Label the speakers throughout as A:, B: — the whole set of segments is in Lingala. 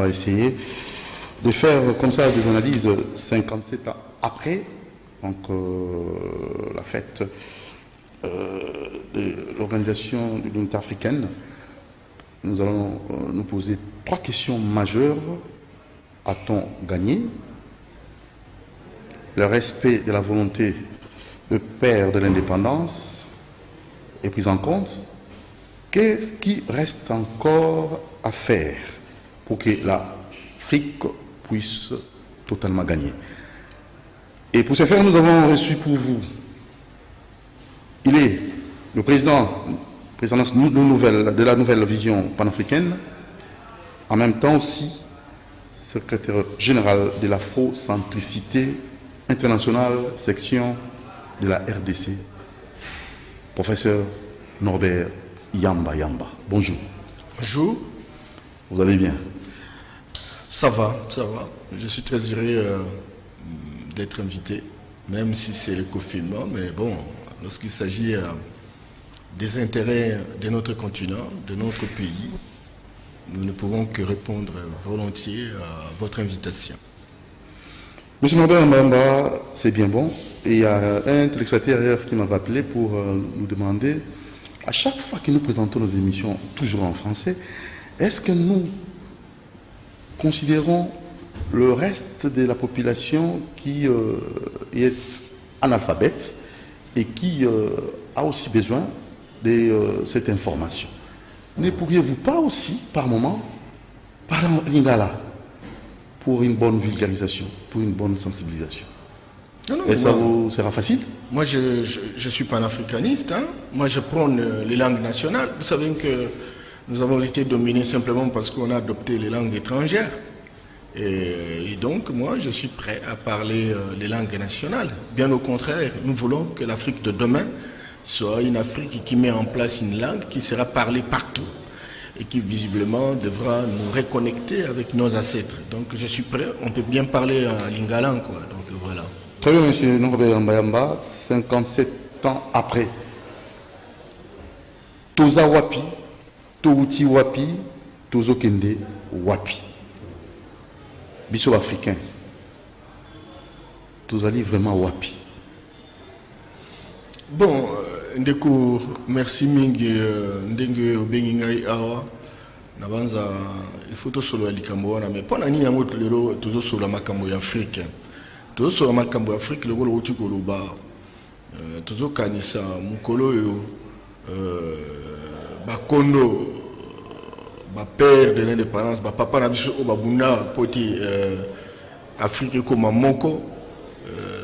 A: va essayer de faire comme ça des analyses 57 ans après, donc la fête de l'organisation de l'unité africaine. Nous allons nous poser 3 questions majeures. A-t-on gagné? Le respect de la volonté de père de l'indépendance est pris en compte. Qu'est-ce qui reste encore à faire pour que l'Afrique puisse totalement gagner? Et pour ce faire, nous avons reçu pour vous, il est le président de la nouvelle vision panafricaine, en même temps aussi secrétaire général de l'Afrocentricité internationale, section de la RDC, professeur Norbert Yamba. Bonjour.
B: Bonjour.
A: Vous allez bien?
B: Ça va. Je suis très heureux d'être invité, même si c'est le confinement, mais bon, lorsqu'il s'agit des intérêts de notre continent, de notre pays, nous ne pouvons que répondre volontiers à votre invitation.
A: Monsieur Norbert Mbamba, c'est bien bon. Et il y a un téléspectateur qui m'a appelé pour nous demander, à chaque fois que nous présentons nos émissions, toujours en français, est-ce que nous considérons le reste de la population qui est analphabète et qui a aussi besoin de cette information? Ne pourriez-vous pas aussi, par moment, parler en lingala pour une bonne vulgarisation, pour une bonne sensibilisation? Et ça vous sera facile?
B: Moi, je suis panafricaniste. Moi, je prône les langues nationales. Vous savez que nous avons été dominés simplement parce qu'on a adopté les langues étrangères. Et donc, moi, je suis prêt à parler les langues nationales. Bien au contraire, nous voulons que l'Afrique de demain soit une Afrique qui met en place une langue qui sera parlée partout et qui visiblement devra nous reconnecter avec nos ancêtres. Donc, je suis prêt. On peut bien parler en lingalan, quoi. Donc, voilà.
A: Très bien, monsieur Norbert Mbayamba, 57 ans après. Toza wapi, touti wapi, tozo kende wapi. Biso africain. Tozali vraiment wapi.
B: Bon, ndeko, merci mingi, ndenge obengi ngai awa. Nabanza, il faut to solo likambo wana, mais pona ni yango lelo tozo solo makambo ya Afrique. Tozo solo makambo ya Afrique lelo uti koloba. Tozo kanisa mukolo yo bakondo ba père de l'indépendance, ba papa na biso babuna poti Afrique comme moko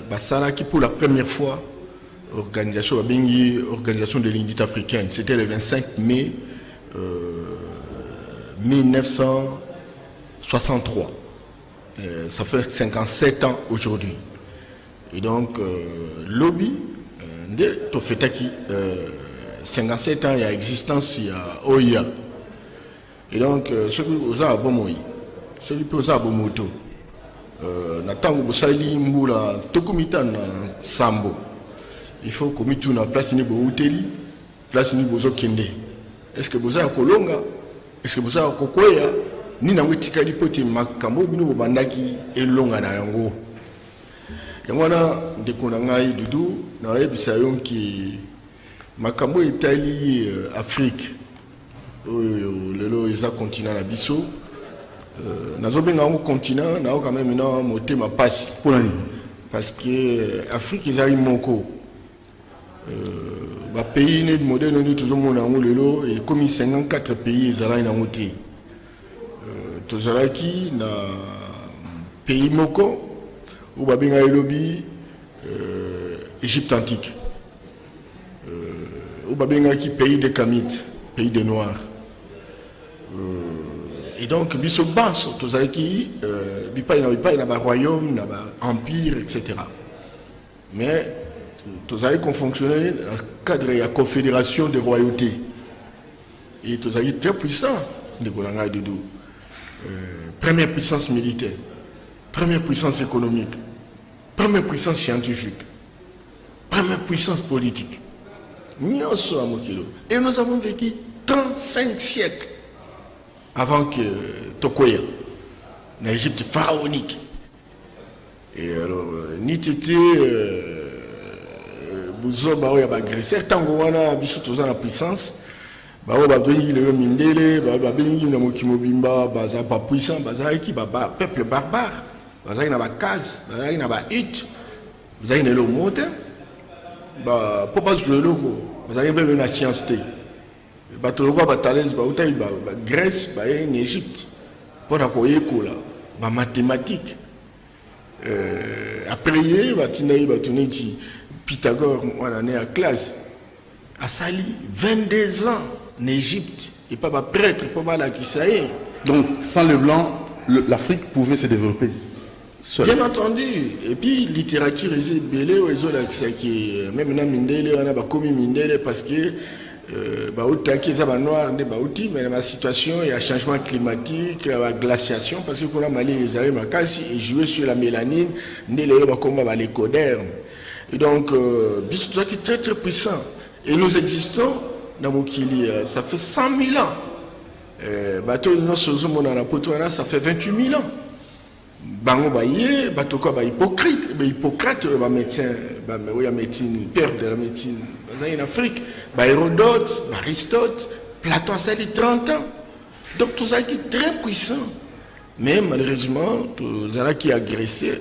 B: basala qui pour la première fois organisation de l'unité africaine. C'était le 25 mai 1963. Ça fait 57 ans aujourd'hui. Et donc, lobby, de Tofetaki, 57 ans, il y a existence, il y a OIA. Et donc, ce qui vous a abomoui, ce qui vous a abomoto, Natang Bosali Mboula, Tokumitan Sambo. Il faut que nous ayons place ni Bouteli, place ni Bozo Kende. Est-ce que vous avez Kolonga? Est-ce que vous avez Kokoya? Ni na wetika lipoti makambo bino bobandaki elonga na yango. Yangwana ndekona ngai dudu na yebisa yonki makambo Italie Afrique. Lelo eza continent na biso. Nazobenga ngo continent na quand même na motema pasi. Parce que Afrique ezali moko. Ba pays né moderne nous toujours mon yango lelo et comme 54 pays ezala na ngote. Tozalaki na pays moko ou babenga elobi Égypte antique. Ou babenga ki pays des Kamites, pays des Noirs. Et donc biso basso tozalaki bipai na ba royaume, na ba empire, etc. Mais tozalaki qu'on fonctionnait dans le cadre de la confédération des royautés. Et tozalaki très puissant de Golanga Doudou. Première puissance militaire, première puissance économique, première puissance scientifique, première puissance politique. Et nous avons vécu 35 siècles avant que Tokoya. na Égypte pharaonique. Et alors, ni titi, bouzo, bah, y a agressé, tant qu'on a bisu tous en puissance, bah, on va venir le mindele, bah, venir le mokimobimba, bah, ça pas puissant, bah, ça qui, bah, peuple barbare, bah, ça y n'a pas case, bah, ça y n'a pas hut, ça y n'a le moteur, bah, pour pas jouer le logo, bah, ça y a même une science té. Bah, tout le monde va t'aller, bah, Grèce, bah, en Égypte, pour la koyeko là, bah, mathématiques. Après, Pythagore, on en est à classe, à Sali, 22 ans en Égypte, et pas prêtre, pas là qui ça y est.
A: Donc, sans le blanc, l'Afrique pouvait se développer seule.
B: Bien entendu. Et puis, littérature, même dans Mindele, on a commis Mindele parce que mais la situation, il y a changement climatique, la glaciation, parce que qu'on a Mali, les Arabes, et jouer sur la mélanine, les codernes. Et donc, c'est qui est très très puissant. Et nous existons dans Mokili, ça fait 100 000 ans. Ça fait 28 000 ans. Bango baye, batoko ba Hippocrate, médecin, médecine, père de la médecine, en Afrique, Hérodote, Aristote, Platon, ça dit 30 ans. Donc tout ça qui est très puissant. Mais malheureusement, tout ça qui est agressé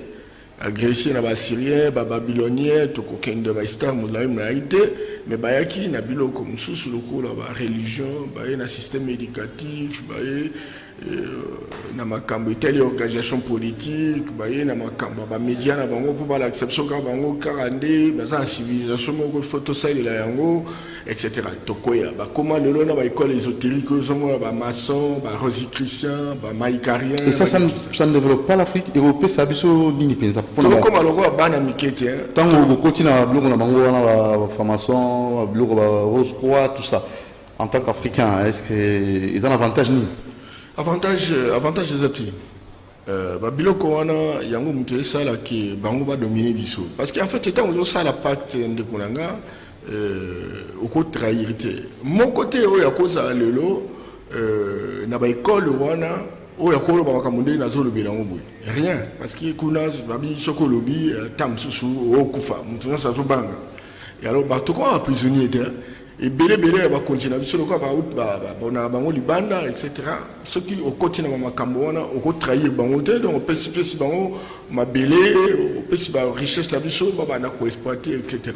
B: dans les Syriens, les Babyloniens, tout coquin de l'Islam, mais bayaki na bilo comme sous le coup la religion, un système éducatif, na makambo itali organisation politique, na makambo ba média na bango pour l'acception ka bango 42, baza civilisation moko photo ça la yango etc. Tokoya ba comment lelo na ba école ésotérique zomo ba maçon, ba rosicrucien, ba maïcarien.
A: Et ça ne développe pas l'Afrique européenne, ça biso nini penza.
B: To comme aloko bana mikete hein.
A: Tango go continua bloko na bango wana ba formation, bloko ba rose croix tout ça. En tant qu'Africain, est-ce que ils ont un avantage ni?
B: Avantage des atouts. Biloko wana yango muté sala ki bango ba dominer biso. Parce qu'en fait étant aux ça la pacte de Konanga au côté trahirité. Mon côté o ya koza lelo na ba école wana o ya kolo ba kamunde na zolo bilango boy. Rien parce que kuna babi soko lobi tam susu o kufa mutuna sa zo banga. Et alors ba to ko prisonnier était et belé va continuer sur le quoi on a bango libanda etc. Ce qui au quotidien ma makambo wana au trahir bango te donc on peut si bango ma belé on peut si ba richesse la biso ba na ko exploiter etc.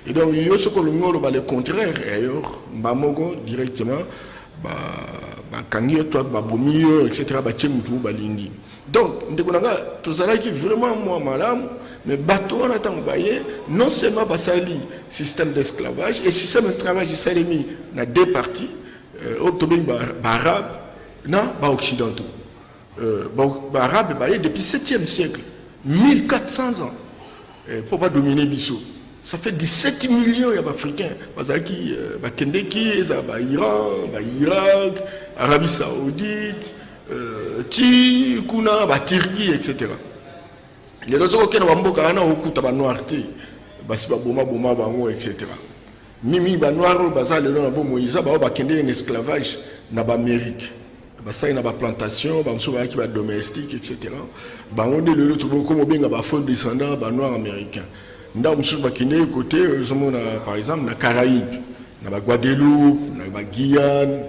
B: Et donc yo ce que le ngolo ba le contraire ailleurs mbamoko directement ba kangi toi ba bomio etc. ba chemutu ba lingi. Donc ndekonanga to zala qui vraiment moi malamu. Mais bateau on attend non seulement basali système d'esclavage et système d'esclavage il s'est mis dans deux parties arabe non occidentaux arabe depuis 7e siècle 1400 ans pour pas dominer Bissau ça fait 17 millions d'Africains parce qui Kendeki Iran Irak Arabie Saoudite Kuna Turquie etc. Les raisons auxquelles on va faire un noir, etc. Mimi ba noir baza le nom Moïse ba kende un esclavage na ba Amérique. Ba ça na ba plantation, ba mso ba ki ba domestique etc. Ba on est le tout comme bien ba faux descendant ba noir américain. Nda mso ba kende côté par exemple na Caraïbes, na ba Guadeloupe, na ba Guyane,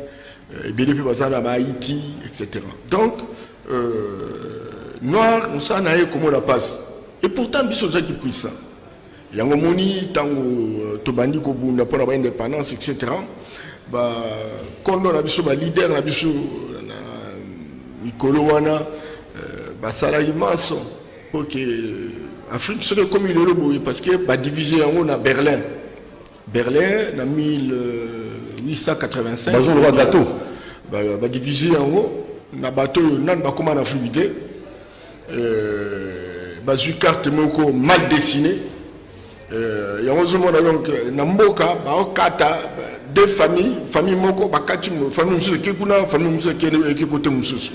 B: et bien depuis baza na ba Haïti etc. Donc noir, on s'en a eu comme on la passe. Et pourtant, ils sont qui puissants. Il y a un moni, tango, tobandi ko bunda pour avoir indépendance, etc. Quand on a vu leader, on a vu Mikolo wana, ça a immense pour que l'Afrique soit comme il est le parce que divisé en haut, on a Berlin. Berlin, en 1885.
A: On a gâteau.
B: Divisé en haut, on a bateau, on a comment en Afrique. Une carte mal dessinée. Il y a donc Namboka, deux familles moko, famille qui côté Moussous.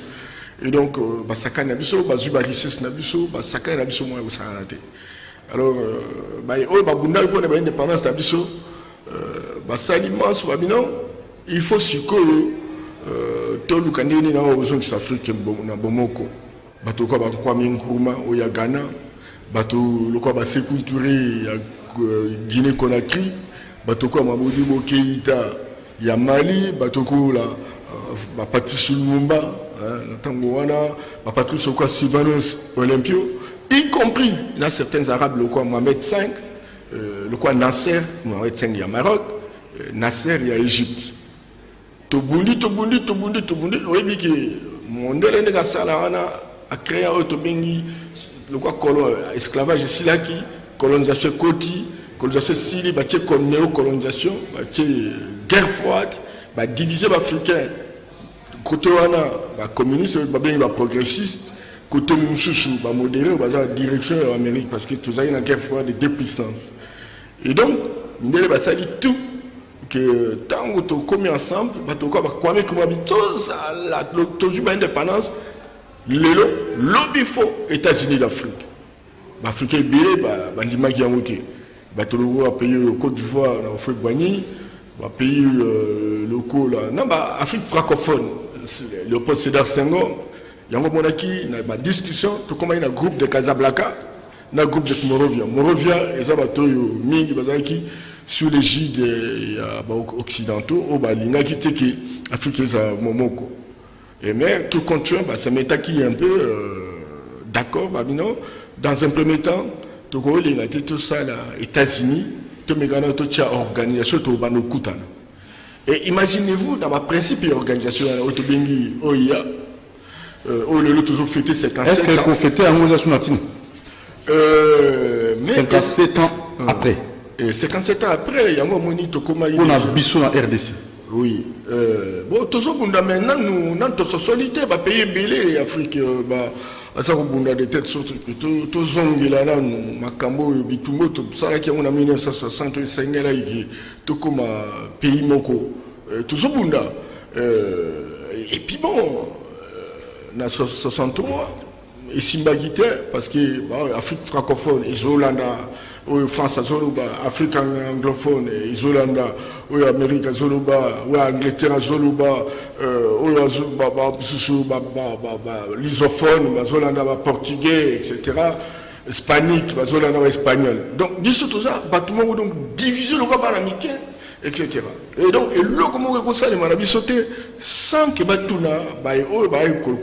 B: Et donc, Basaka Nabiso, Bazuba richesse Nabiso, Basaka Nabiso, moi, vous savez. Alors, Babunda, pour l'indépendance Nabiso, Basalimans, il faut que Tolu Kandini na aux Afrique na Bomoko. bato quoi ba Kwame Nkrumah au ya Ghana, bato le quoi ba Sékou Touré ya Guinée Conakry, bato quoi Modibo Keïta ya Mali, bato quoi la ba Patrice Lumumba na tango wana, ba Patrice quoi Sylvanus Olympio, y compris dans certains arabes le quoi Mohamed V, le quoi Nasser Mohamed V ya Maroc, Nasser ya Égypte. Tobundi, oui, que mon délai de a créé un autobengi, le quoi esclavage ici là qui, colonisation Koti, colonisation Sili, comme néocolonisation, guerre froide, diviser l'Africain, côté wana, communiste, progressiste, côté Mouchouchou, modéré, direction de l'Amérique, parce que tout ça, il y a une guerre froide de deux puissances. Et donc, il y a tout. Que tant que tu commis ensemble, tu as l'indépendance, lobby faux États-Unis d'Afrique. L'Afrique est bien, bandima qui a monté. Tu as payé le Côte d'Ivoire, on fait Boigny, pays locaux là. Non, Afrique francophone, le poste Sédar Senghor, il y a un moment qui a une discussion, tout comme il y a un groupe de Casablanca, un groupe de Morovia. Morovia, ils ont qui sur l'égide occidentaux, l'Afrique est Momoko. Mais tout compte, ça m'est qui un peu d'accord, dans un premier temps, tout ça, les États-Unis, tout organisation, et imaginez-vous, dans ma principe organisation, OIA, toujours fêté 57 ans.
A: Est-ce qu'elle peut fêter en organisation latine 57 ans après.
B: Et 57 ans après, il y a un moment où
A: on a bissou en RDC.
B: Oui. Bon, toujours maintenant, nous, notre socialité, pays belé, Afrique, ça va des têtes sur tout zongi là, Makambo, Bitumbo, tout ça qui a 1960, tout comme pays moko. Toujours bunda. Et puis bon, dans 63, et Simbagité, parce que Afrique francophone, et Hollanda, ou France Zoluba, Afrique anglophone, Isolanda, ou Amérique Zoluba, ou Angleterre Zoluba, ou l'isophone, Zolanda portugais, etc. Hispanique, Zolanda espagnol. Donc, d'ici tout ça, tout le monde donc diviser le roi américain, etc. Et donc, et là, comment on ça, les malabis sauter, sans que Batuna,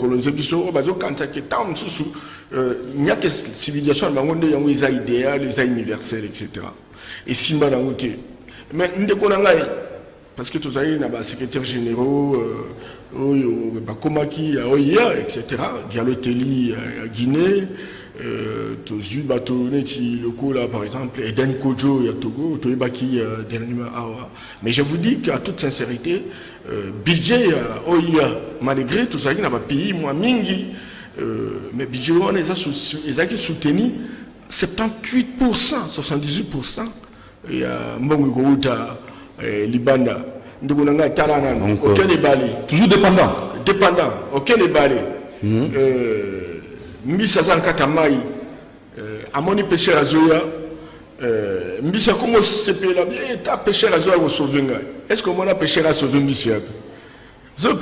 B: coloniser, quand ça qui est tant sous. Il n'y a que civilisation, il y a des idéaux, les universels, etc. Et Simba n'a pas mais nous parce que tous les secrétaires généraux, Komaki, OIA, etc., Diallo-Telli à Guinée, tous les bateaux, par exemple, Eden Kojo à Togo, Toyebaki dernièrement. Mais je vous dis qu'à toute sincérité, budget OIA, malgré tout ça, il n'a pas payé, moi, Mingi. Mais budget on les a soutenu 78%, 78%. Il y a Mbongouta, Libanda, Ndougounanga, Taranan, aucun des balais.
A: Toujours dépendant.
B: Dépendant, aucun des balais. Mbissa Katamai, Amoni pêcheur à Zoya, Mbissa comment c'est payé là, t'as pêcheur à Zoya au Sauvenga. Est-ce que moi a pêché à sauver Mbissa? Donc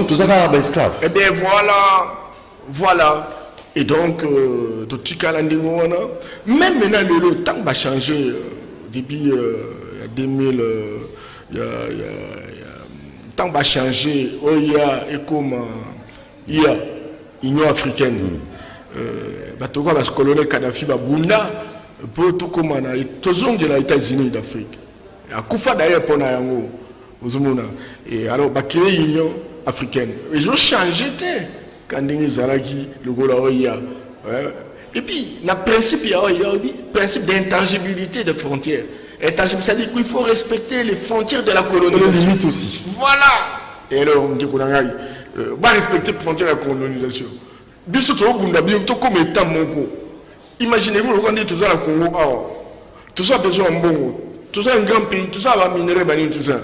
A: tout ça va esclave.
B: Eh bien voilà. Et donc même maintenant le temps va changer depuis 2000 le temps va changer OIA et comme IA Union africaine bato va se coloniser Kadhafi ba bunda pour tout comme na tozong de les États-Unis d'Afrique. A kufa d'ailleurs pour na yango. Et alors, créer une Union africaine. Ils ont changé quand ils ont le Gola OIA. Et puis, le principe, il y a le principe d'intangibilité des frontières. C'est-à-dire qu'il faut respecter les frontières de la colonisation.
A: Les limites aussi.
B: Voilà. Et alors, on dit qu'on va respecter les frontières de la colonisation. Imaginez-vous, on dit tout ça au Congo. Tout ça, besoin de bon. Tout ça, un grand pays. Tout ça, va minérer, tout ça.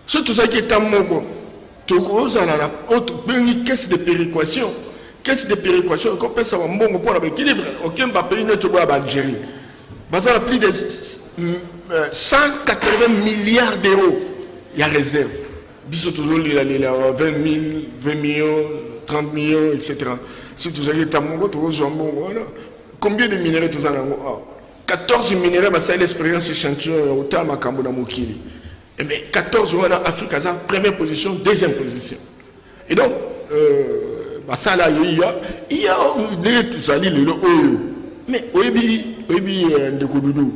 B: C'est tout ça qui est en Mogo. Caisse de péréquation. Caisse de péréquation, qu'on peut savoir bon pour l'équilibre. Aucun pays ne te voit à Algérie. Parce qu'il y a plus de 180 milliards d'euros. Il y a réserve. Bisous toujours, il y a 20 millions, 30 millions, etc. Si tu as Tamongo, tu as voilà. Combien de minéraux tu as 14 minéraux, c'est l'expérience échantillon au terme à Kambona Mokili. Et bien 14 en Afrique, première position, deuxième position. Et donc, ça là, il y a tout ça, mais oui, de Koudoudou.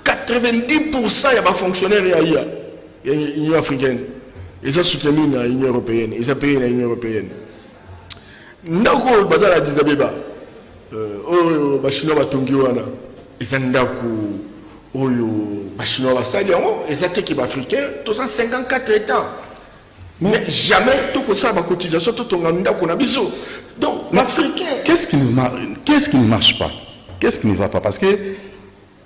B: 90% il y a des fonctionnaires il y a l'Union africaine. Ils ont soutenu l'Union européenne. Ils ont payé l'Union européenne. Ndako bazala Addis Abeba. Bachinois batongiwana. Ils ont ndako oyo bachinois basali yango. Ils ont été africains. Tous 54 États. Mais jamais tout ça ma cotisation tout on a ndako na biso. Donc l'Africain.
A: Qu'est-ce qui ne marche pas? Qu'est-ce qui ne va pas? Parce que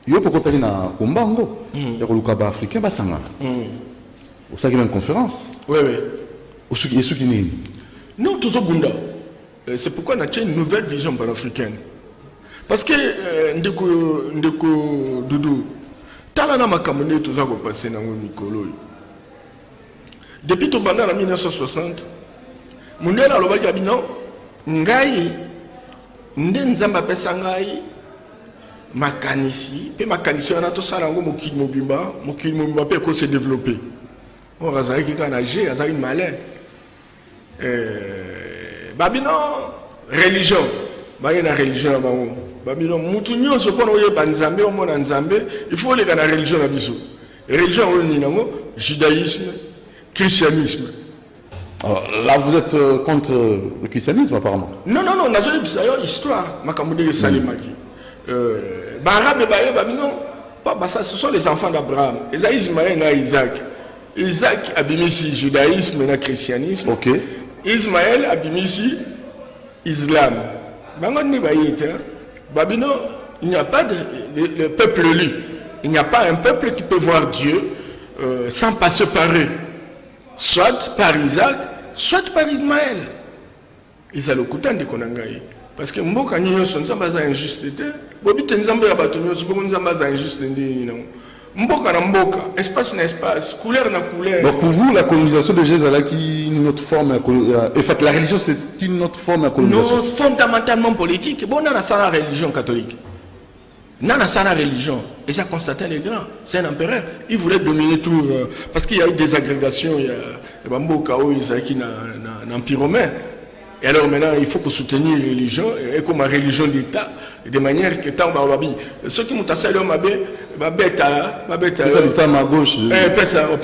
A: yo peut continuer na kombango. Ya kolukaba africain basanga. Au ça une conférence.
B: Oui.
A: Au ce qui n'est.
B: Non, tout ça bunda. C'est pourquoi on a une nouvelle vision panafricaine. Parce que ndeko Doudou, talana makamone tout ça va passer dans le Nicolo. Depuis tout pendant la 1960, Mundela lobaki abino ngai nzamba pesa ngai makanisi pe makanisi wana to sala ngo mokili mobimba pe ko se développer. On va dire qu'il y a un malin. Babino, religion. Babino, religion. Babino, moutounio, ce qu'on a banzambe, au monde nzambe, il faut aller dans la religion à bisou. Religion, on dit judaïsme, christianisme.
A: Alors, là, vous êtes contre le christianisme, apparemment.
B: Non, on a une histoire. Makamoudé Salimaki. Barabe, Babino, ce sont les enfants d'Abraham. Ismaël et Isaac. Isaac abimisi judaïsme et christianisme.
A: Ok.
B: Ismaël abimisi islam. Babino, il n'y a pas le peuple élu. Il n'y a pas un peuple qui peut voir Dieu sans passer par eux. Soit par Isaac, soit par Ismaël. Ils ont le coup de Konangaï. Parce que Mboka Nyo sont injuste. Bobi Tenzambe Abatonyo, c'est pour nous injuste. Mboka na mboka, espace na espace, couleur na couleur.
A: Donc pour vous, la colonisation de Jésus qui une autre forme, en fait la religion c'est une autre forme de colonisation.
B: Non, fondamentalement politique. Bon, on a la religion catholique. On a la religion. Et ça constatait les grands. C'est un empereur. Il voulait dominer tout. Parce qu'il y a eu des agrégations. Il y a Mboka, qui n'a empire romain. Et alors maintenant, il faut soutenir la religion, et comme la religion d'État, de manière que tant ceux qui m'ont tassé l'homme,
A: l'État ma gauche.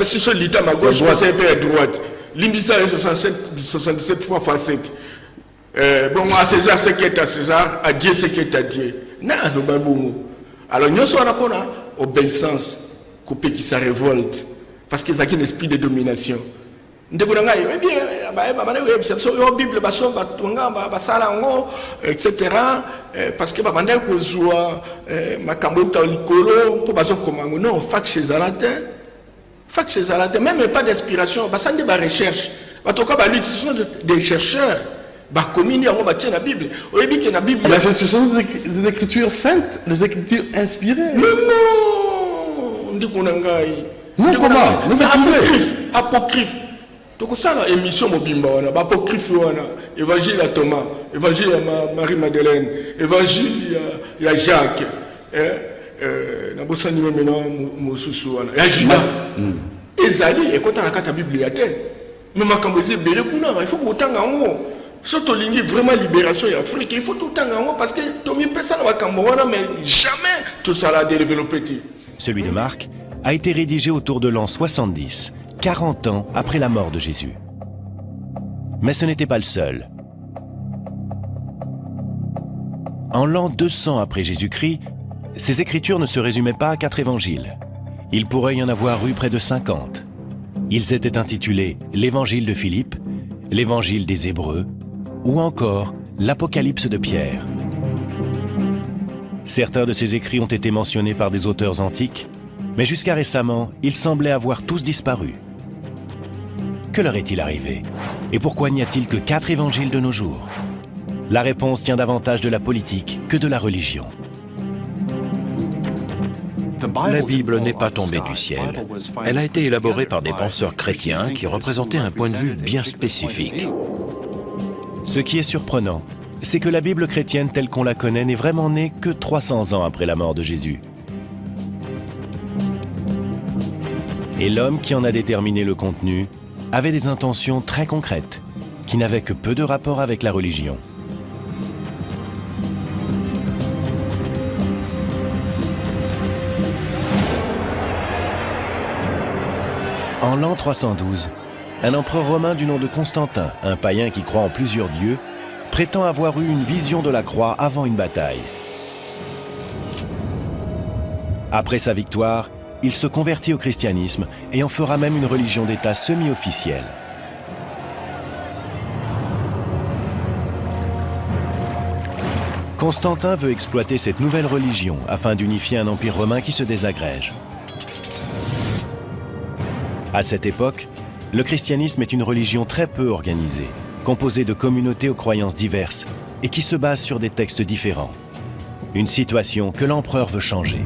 B: C'est l'État ma gauche, c'est à droite. L'Imbissa est 77 fois x 7. Bon, à César, ce qui est à César, à Dieu, ce qui est à Dieu. Non, nous avons. Alors, nous sommes en obéissance, coupé qui se révolte, parce qu'ils ont un esprit de domination. Etc. Parce que non, même pas d'inspiration, ça n'est pas recherche. Ce sont des chercheurs. La Bible.
A: Ce sont des écritures saintes, des écritures inspirées.
B: Non,
A: non, comment?
B: Apocryphe. Donc ça la émission mobimba wana apocryphe wana évangile à Thomas, évangile à Marie-Madeleine, évangile à Jacques, na bosani maintenant mosusu wana ya Judas. Ezali et quand on a la Bible ya terre. Mais makambo eze belé kuna, il faut botanga ngo. Surtout lingi vraiment libération en Afrique, il faut tout tanga ngo parce que tomi pesa na makambo wana mais jamais tout ça la développé.
C: Celui de Marc a été rédigé autour de l'an 70. 40 ans après la mort de Jésus. Mais ce n'était pas le seul. En l'an 200 après Jésus-Christ, ces écritures ne se résumaient pas à 4 évangiles. Il pourrait y en avoir eu près de 50. Ils étaient intitulés l'Évangile de Philippe, l'Évangile des Hébreux ou encore l'Apocalypse de Pierre. Certains de ces écrits ont été mentionnés par des auteurs antiques, mais jusqu'à récemment, ils semblaient avoir tous disparu. Que leur est-il arrivé? Et pourquoi n'y a-t-il que 4 évangiles de nos jours? La réponse tient davantage de la politique que de la religion.
D: La Bible n'est pas tombée du ciel. Elle a été élaborée par des penseurs chrétiens qui représentaient un point de vue bien spécifique.
C: Ce qui est surprenant, c'est que la Bible chrétienne telle qu'on la connaît n'est vraiment née que 300 ans après la mort de Jésus. Et l'homme qui en a déterminé le contenu avait des intentions très concrètes, qui n'avaient que peu de rapport avec la religion. En l'an 312, un empereur romain du nom de Constantin, un païen qui croit en plusieurs dieux, prétend avoir eu une vision de la croix avant une bataille. Après sa victoire, il se convertit au christianisme et en fera même une religion d'État semi-officielle. Constantin veut exploiter cette nouvelle religion afin d'unifier un empire romain qui se désagrège. À cette époque, le christianisme est une religion très peu organisée, composée de communautés aux croyances diverses et qui se base sur des textes différents. Une situation que l'empereur veut changer.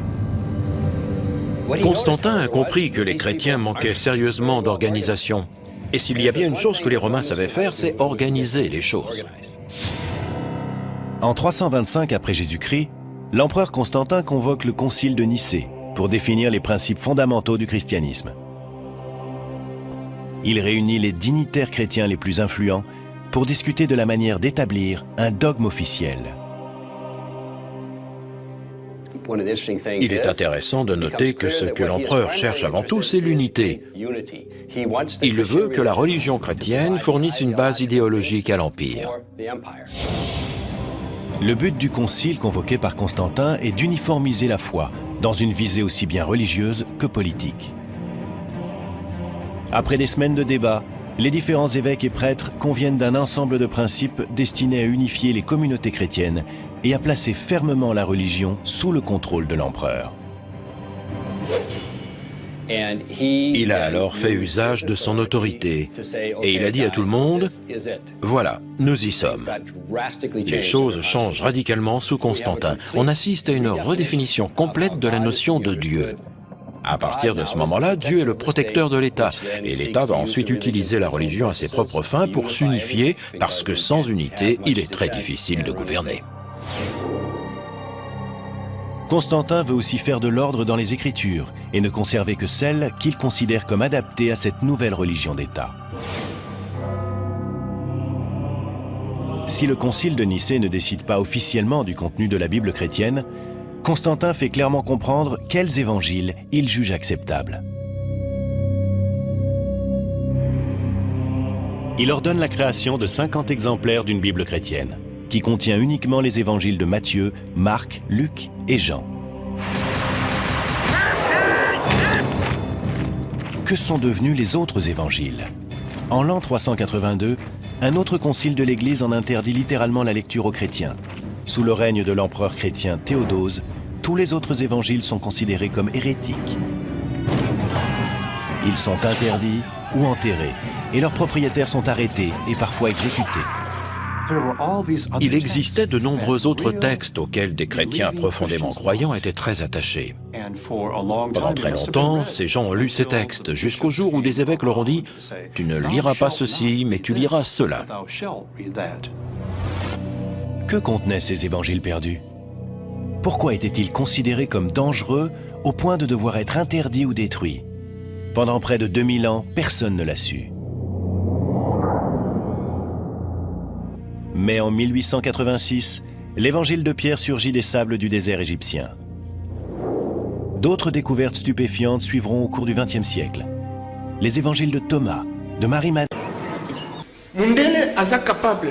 D: Constantin a compris que les chrétiens manquaient sérieusement d'organisation. Et s'il y a bien une chose que les Romains savaient faire, c'est organiser les choses.
C: En 325 après Jésus-Christ, l'empereur Constantin convoque le concile de Nicée pour définir les principes fondamentaux du christianisme. Il réunit les dignitaires chrétiens les plus influents pour discuter de la manière d'établir un dogme officiel.
D: Il est intéressant de noter que ce que l'empereur cherche avant tout, c'est l'unité. Il veut que la religion chrétienne fournisse une base idéologique à l'Empire.
C: Le but du concile convoqué par Constantin est d'uniformiser la foi dans une visée aussi bien religieuse que politique. Après des semaines de débats, les différents évêques et prêtres conviennent d'un ensemble de principes destinés à unifier les communautés chrétiennes et à placer fermement la religion sous le contrôle de l'empereur.
D: Il a alors fait usage de son autorité et il a dit à tout le monde, « Voilà, nous y sommes ». Les choses changent radicalement sous Constantin. On assiste à une redéfinition complète de la notion de Dieu. À partir de ce moment-là, Dieu est le protecteur de l'État, et l'État va ensuite utiliser la religion à ses propres fins pour s'unifier, parce que sans unité, il est très difficile de gouverner.
C: Constantin veut aussi faire de l'ordre dans les Écritures et ne conserver que celles qu'il considère comme adaptées à cette nouvelle religion d'État. Si le concile de Nicée ne décide pas officiellement du contenu de la Bible chrétienne, Constantin fait clairement comprendre quels évangiles il juge acceptables. Il ordonne la création de 50 exemplaires d'une Bible chrétienne, qui contient uniquement les évangiles de Matthieu, Marc, Luc et Jean. Que sont devenus les autres évangiles? En l'an 382, un autre concile de l'Église en interdit littéralement la lecture aux chrétiens. Sous le règne de l'empereur chrétien Théodose, tous les autres évangiles sont considérés comme hérétiques. Ils sont interdits ou enterrés, et leurs propriétaires sont arrêtés et parfois exécutés.
D: Il existait de nombreux autres textes auxquels des chrétiens profondément croyants étaient très attachés. Pendant très longtemps, ces gens ont lu ces textes, jusqu'au jour où des évêques leur ont dit « Tu ne liras pas ceci, mais tu liras cela ».
C: Que contenaient ces évangiles perdus? Pourquoi étaient-ils considérés comme dangereux au point de devoir être interdits ou détruits? Pendant près de 2000 ans, personne ne l'a su. Mais en 1886, l'évangile de Pierre surgit des sables du désert égyptien. D'autres découvertes stupéfiantes suivront au cours du XXe siècle. Les évangiles de Thomas, de Marie-Madeleine.
B: Mundele aza capable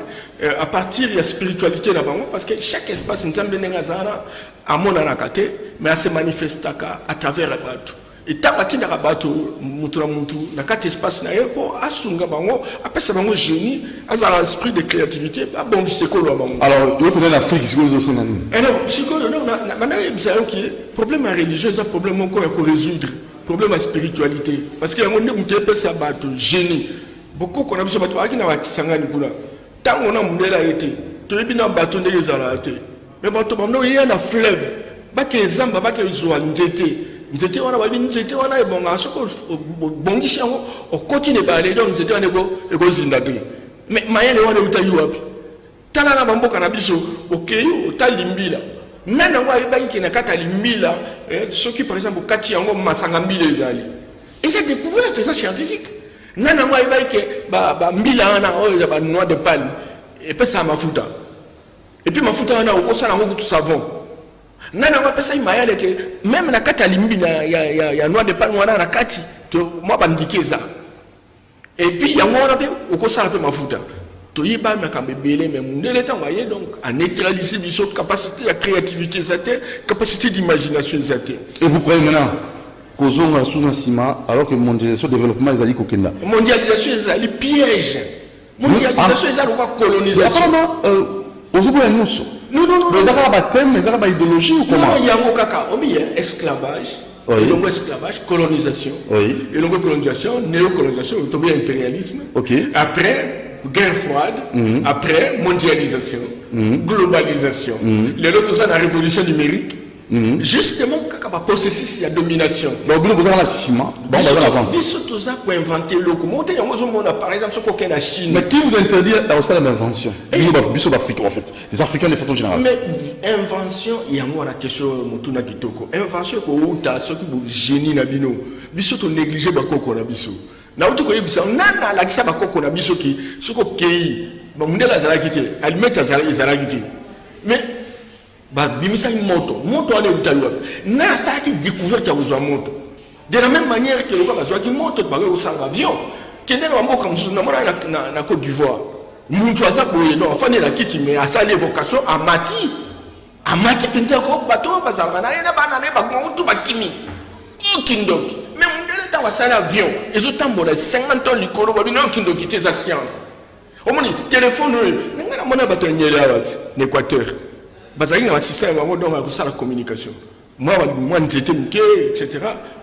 B: à partir de la spiritualité là-bas, parce que chaque espace nzambe n'engazana à mon anakate, mais à se manifester à travers le bateau. Et tabati na bateau, mutura muntu, na quatre espace na yepo, asunga bango, après ça bango génie, aza esprit de créativité, bon c'est quoi bango.
A: Alors, il faut l'Afrique, c'est quoi aussi nani?
B: Alors, c'est quoi non, maintenant il y a un problème religieux, un problème encore à résoudre, problème à spiritualité, parce que y a un monde qui peut ça bateau génie. Beaucoup qu'on a besoin de bateau, qui n'a pas sangani pour là. Tant qu'on a mundela été, tu es bien bateau de les arrêter. Mais bateau, il y a un fleuve, bah que les âmes, bah que ils soient endettés. Nzete wana babi nzete wana ebonga soko bongisha ngo okoti ne bale donc nzete wana ego zinda te mais mayele wana utayi wapi tala na bamboka na biso okei otalimbila nana ngo ayebaki na kata limbila soki par exemple kati yango masanga mbila ezali eza découverte eza scientifique nana ngo ayebaki ba mbila wana oyo ba noix de palme epesa mafuta et puis mafuta wana okosala ngo kutu savon nana ngo pesa imayale ke même na kata limbila ya noix de palme wana na kati to moi bandikeza et puis yango wana pe okosala pe mafuta to yiba makambe belé mais mundele tango aye donc à neutraliser biso capacité à créativité zate capacité d'imagination zate.
A: Et vous croyez maintenant kozonga sous un ciment alors que mondialisation développement ezali kokenda
B: mondialisation ezali piège mondialisation ezali quoi colonisation
A: apparemment ozoboya nyonso non mais ezaka ba thème ezaka ba idéologie ou comment
B: non yango kaka obi esclavage et donc esclavage colonisation et donc colonisation néocolonisation ou bien impérialisme après guerre froide, après mondialisation, globalisation, les autres sont la révolution numérique, justement quand on processus il y a domination.
A: Donc vous avez la ciment, bon on va avancer.
B: Ils sont tous là pour inventer le comment par exemple ce qu'on a Chine.
A: Mais qui vous interdit d'avoir la invention? Biso d'Afrique en fait, les Africains de façon générale.
B: Mais invention il y a moi la question mutuna kitoko. Invention ko uta ce qui vous génie na bino. Biso to négliger bakoko na biso. Na utu koyebisa nana la kisa bakoko na biso ki soko kei ba mundela zalaki te alimeta zalaki te mais ba bimisa moto ale utalwa na ça qui découverte ya uzwa moto de la même manière que le quoi bazwa ki moto ba ko sanga avion kende na mboka msusu na mona na Côte d'Ivoire muntu aza boye donc afane la kiti mais asa l'évocation amati pinza ko bato bazanga na yena bana ne ba mutu bakimi ikindoki mais on va avion et autant bon 50 ans likolo ba bino kindo kité za science omoni téléphone nga mona bato nyela wat n'Équateur bazali na système bango donc ba sala communication moi nzete mke etc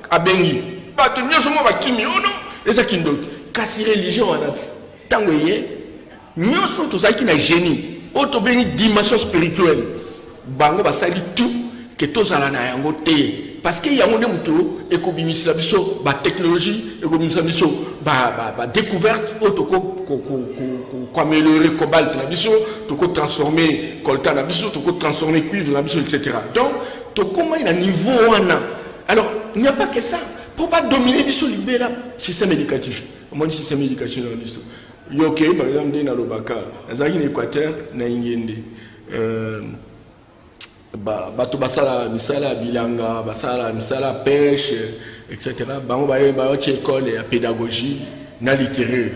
B: abengi bato nyoso mo ba kimi ono eza kindo kasi religion wana tango ye nyoso to zaki na génie auto bengi dimension spirituelle bango basali tout que tozala na yango te parce que yango ne muto ekobimisa biso ba technologie ekobimisa biso ba découverte autoko ko améliorer cobalt na biso toko transformer coltan na biso toko transformer cuivre na biso etc. Donc to comment il a niveau wana alors il n'y a pas que ça pour pas dominer biso libéra système éducatif mon système éducatif na biso yoke par exemple dans lobaka azaki na Équateur na ingende bato basala misala bilanga basala misala pêche etc. bango ba école ya pédagogie na littéraire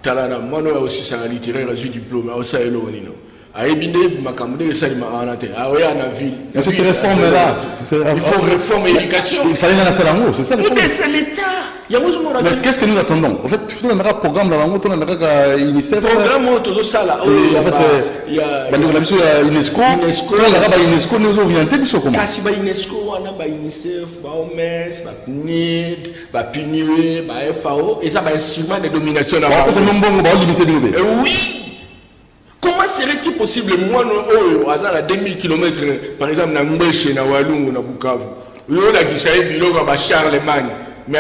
B: tala na mono aussi ça littéraire a eu diplôme au ça elo nino aibinde makamde esali maanate aoya na ville
A: cette réforme là
B: il faut réformer l'éducation
A: il fallait dans la salango c'est ça le
B: problème c'est l'état.
A: Mais qu'est-ce que nous attendons? En fait, il faut un programme dans la moto, on a UNICEF.
B: Programme moto, ça là.
A: En fait, il y a UNESCO. UNESCO nous orienté, mais comment?
B: Kasi ba UNESCO, on a ba UNICEF, ba OMS, ba PNID, ba PNUE, ba FAO, et ça ba instrument de domination là.
A: C'est non bon, on va limiter nous.
B: Oui. Comment serait-il possible moi au hasard à 2000 km par exemple na Mbeshe na Walungu na Bukavu. Yo la kisaye biloko ba Charlemagne. Mais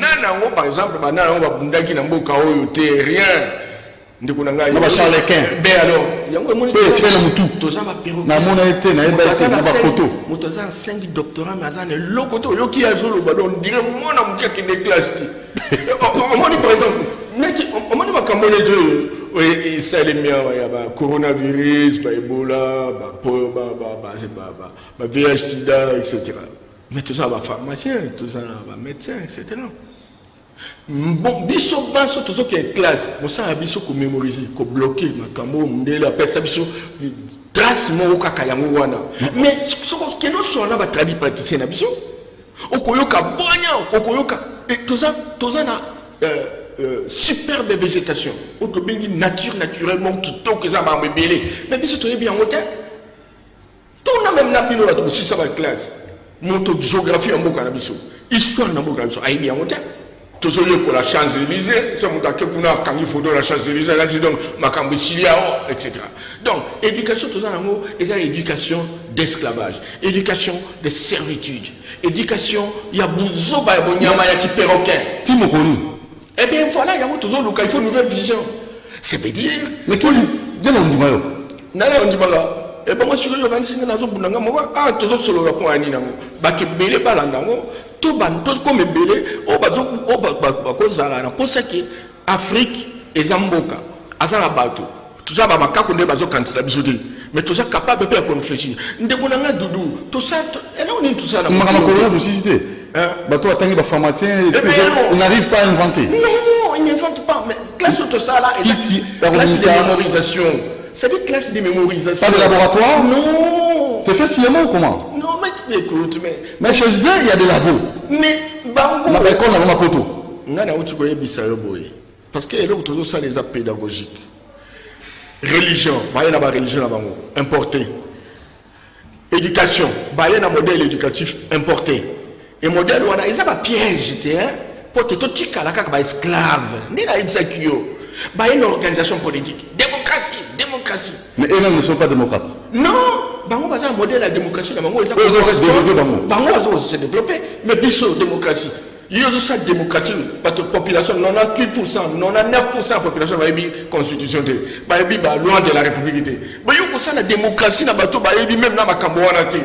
B: nana par exemple banana on va bundaki na mboka oyo te rien ndiko na ngai
A: ba Charlequin
B: ben alors yango moni
A: pe tela mutu
B: toza ba perro
A: na mona été na eba été na ba photo
B: motoza 5 doctorats mais azane lokoto yo ki azolo ba don dire mona mukia ki de classe on moni par exemple neti on moni ba kamone de et ça les miens ya ba coronavirus ba Ebola ba VIH sida etc. Mais tout ça va pharmacien, tout ça va médecin, etc. Bon, biso baso tout ça qui est classe, bon ça a biso ko mémoriser, ko bloquer makambo ndela pesa biso trace mo kaka yango wana. Mais ce que nous sommes là ba traduit praticien na biso. Okoyoka bonya, okoyoka et tout ça na superbe végétation. Auto bengi nature naturellement kitoko za ba mbelé. Mais biso to yebi yango te. Tout na même na bino la to si ça va classe. Notre géographie en boka na biso, histoire na boka na biso, aïe bien monté. Tout ce pour la Champs-Élysées, c'est mon taquet pour quand il faut dans la Champs-Élysées, là dit donc makambo Silia, etc. Donc éducation tout ça en et là éducation d'esclavage, éducation de servitude, éducation il y a bouzo ba bonyama ya ki perroquet.
A: Timokoni.
B: Eh bien voilà, il y a toujours il faut une nouvelle vision. Ça veut dire
A: mais Dieu on dit mayo.
B: Nana on dit manga. Et bon moi sur yo kan singa nazo bunanga mo ah tozo solo la ko ani nango. Ba ke belé ba landango. To ban to comme belé o bazo o ba ko zala na posa ke Afrique et Zamboka. Azala bato. Tout ça ba makako nde bazo candidat bisodi. Mais tout ça capable de faire réfléchir. Ndeko nanga Doudou, tout ça et là on est tout ça là.
A: Makama ko de cité. Bato atangi ba pharmacien on n'arrive pas à inventer.
B: Non, il n'invente pas mais classe tout ça là
A: ici
B: classe de mémorisation. C'est des classes de mémorisation.
A: Pas de laboratoire?
B: Non.
A: C'est fait sciemment ou comment?
B: Non, mais écoute,
A: mais je disais, il y a des labos.
B: Mais, bango.
A: La école n'a pas photo.
B: Ngana où tu connais Bissayo Boy. Parce que là, tout ça, les apps pédagogiques. Religion, bah, il y a une religion là-bas, importée. Éducation, bah, il y a un modèle éducatif importé. Et modèle, on a, ils ont un piège, hein. Pour te tout tika la kaka, bah, esclave. Ni la ibsakio. Bah, il y a une organisation politique. Démocratie.
A: Mais eux-mêmes ne sont pas démocrates.
B: Non, bango baza un modèle la démocratie na bango
A: ils
B: se développer mais biso démocratie. Ils ont cette démocratie parce que population 98%, 99% de population va être constitution de va être loi de la République. Mais yo ko ça la démocratie na bato ba yebi même na makambo wana te.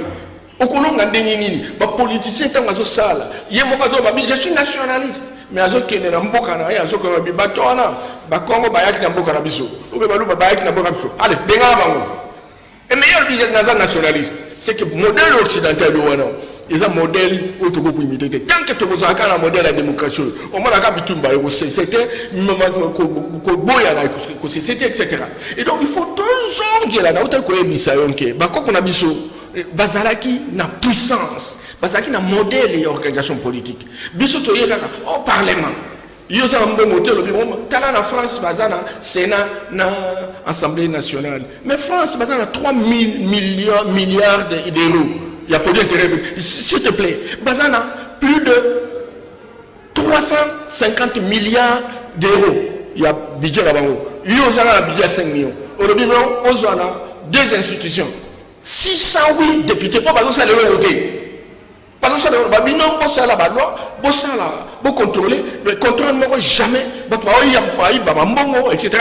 B: Okolonga ndeni nini ba politicien tango zo sala. Yemo bazo ba je suis nationaliste. Mais azo kene na mboka na azo ko ba bato wana ba Congo ba yaki na mboka na biso. Obe ba luba ba yaki na mboka biso. Allez, benga bango. Et meilleur budget nationaliste, c'est que le modèle occidental, ils ont un modèle où tu peux imiter. Tant que tu as un modèle de la démocratie, au moins la c'était etc. Et donc il faut deux ans là, qu'on a biso, Bazalaki na puissance, Bazalaki na modèle et organisation politique. Biso to yeka au parlement. Ils ont un bon modèle, la France, bazana, Sénat, na Assemblée nationale. Mais France, bazana, 3 000 milliards d'euros. Il y a pas d'intérêt. S'il te plaît, bazana, plus de 350 milliards d'euros. Il y a budget là-bas. Il y a un budget à 5 millions. Aujourd'hui, on a deux institutions. 608 députés. Pourquoi parce que ça les voter? Parce que ça les non, pour ça la loi, pour ça là, pour contrôler, mais contrôle jamais. Etc.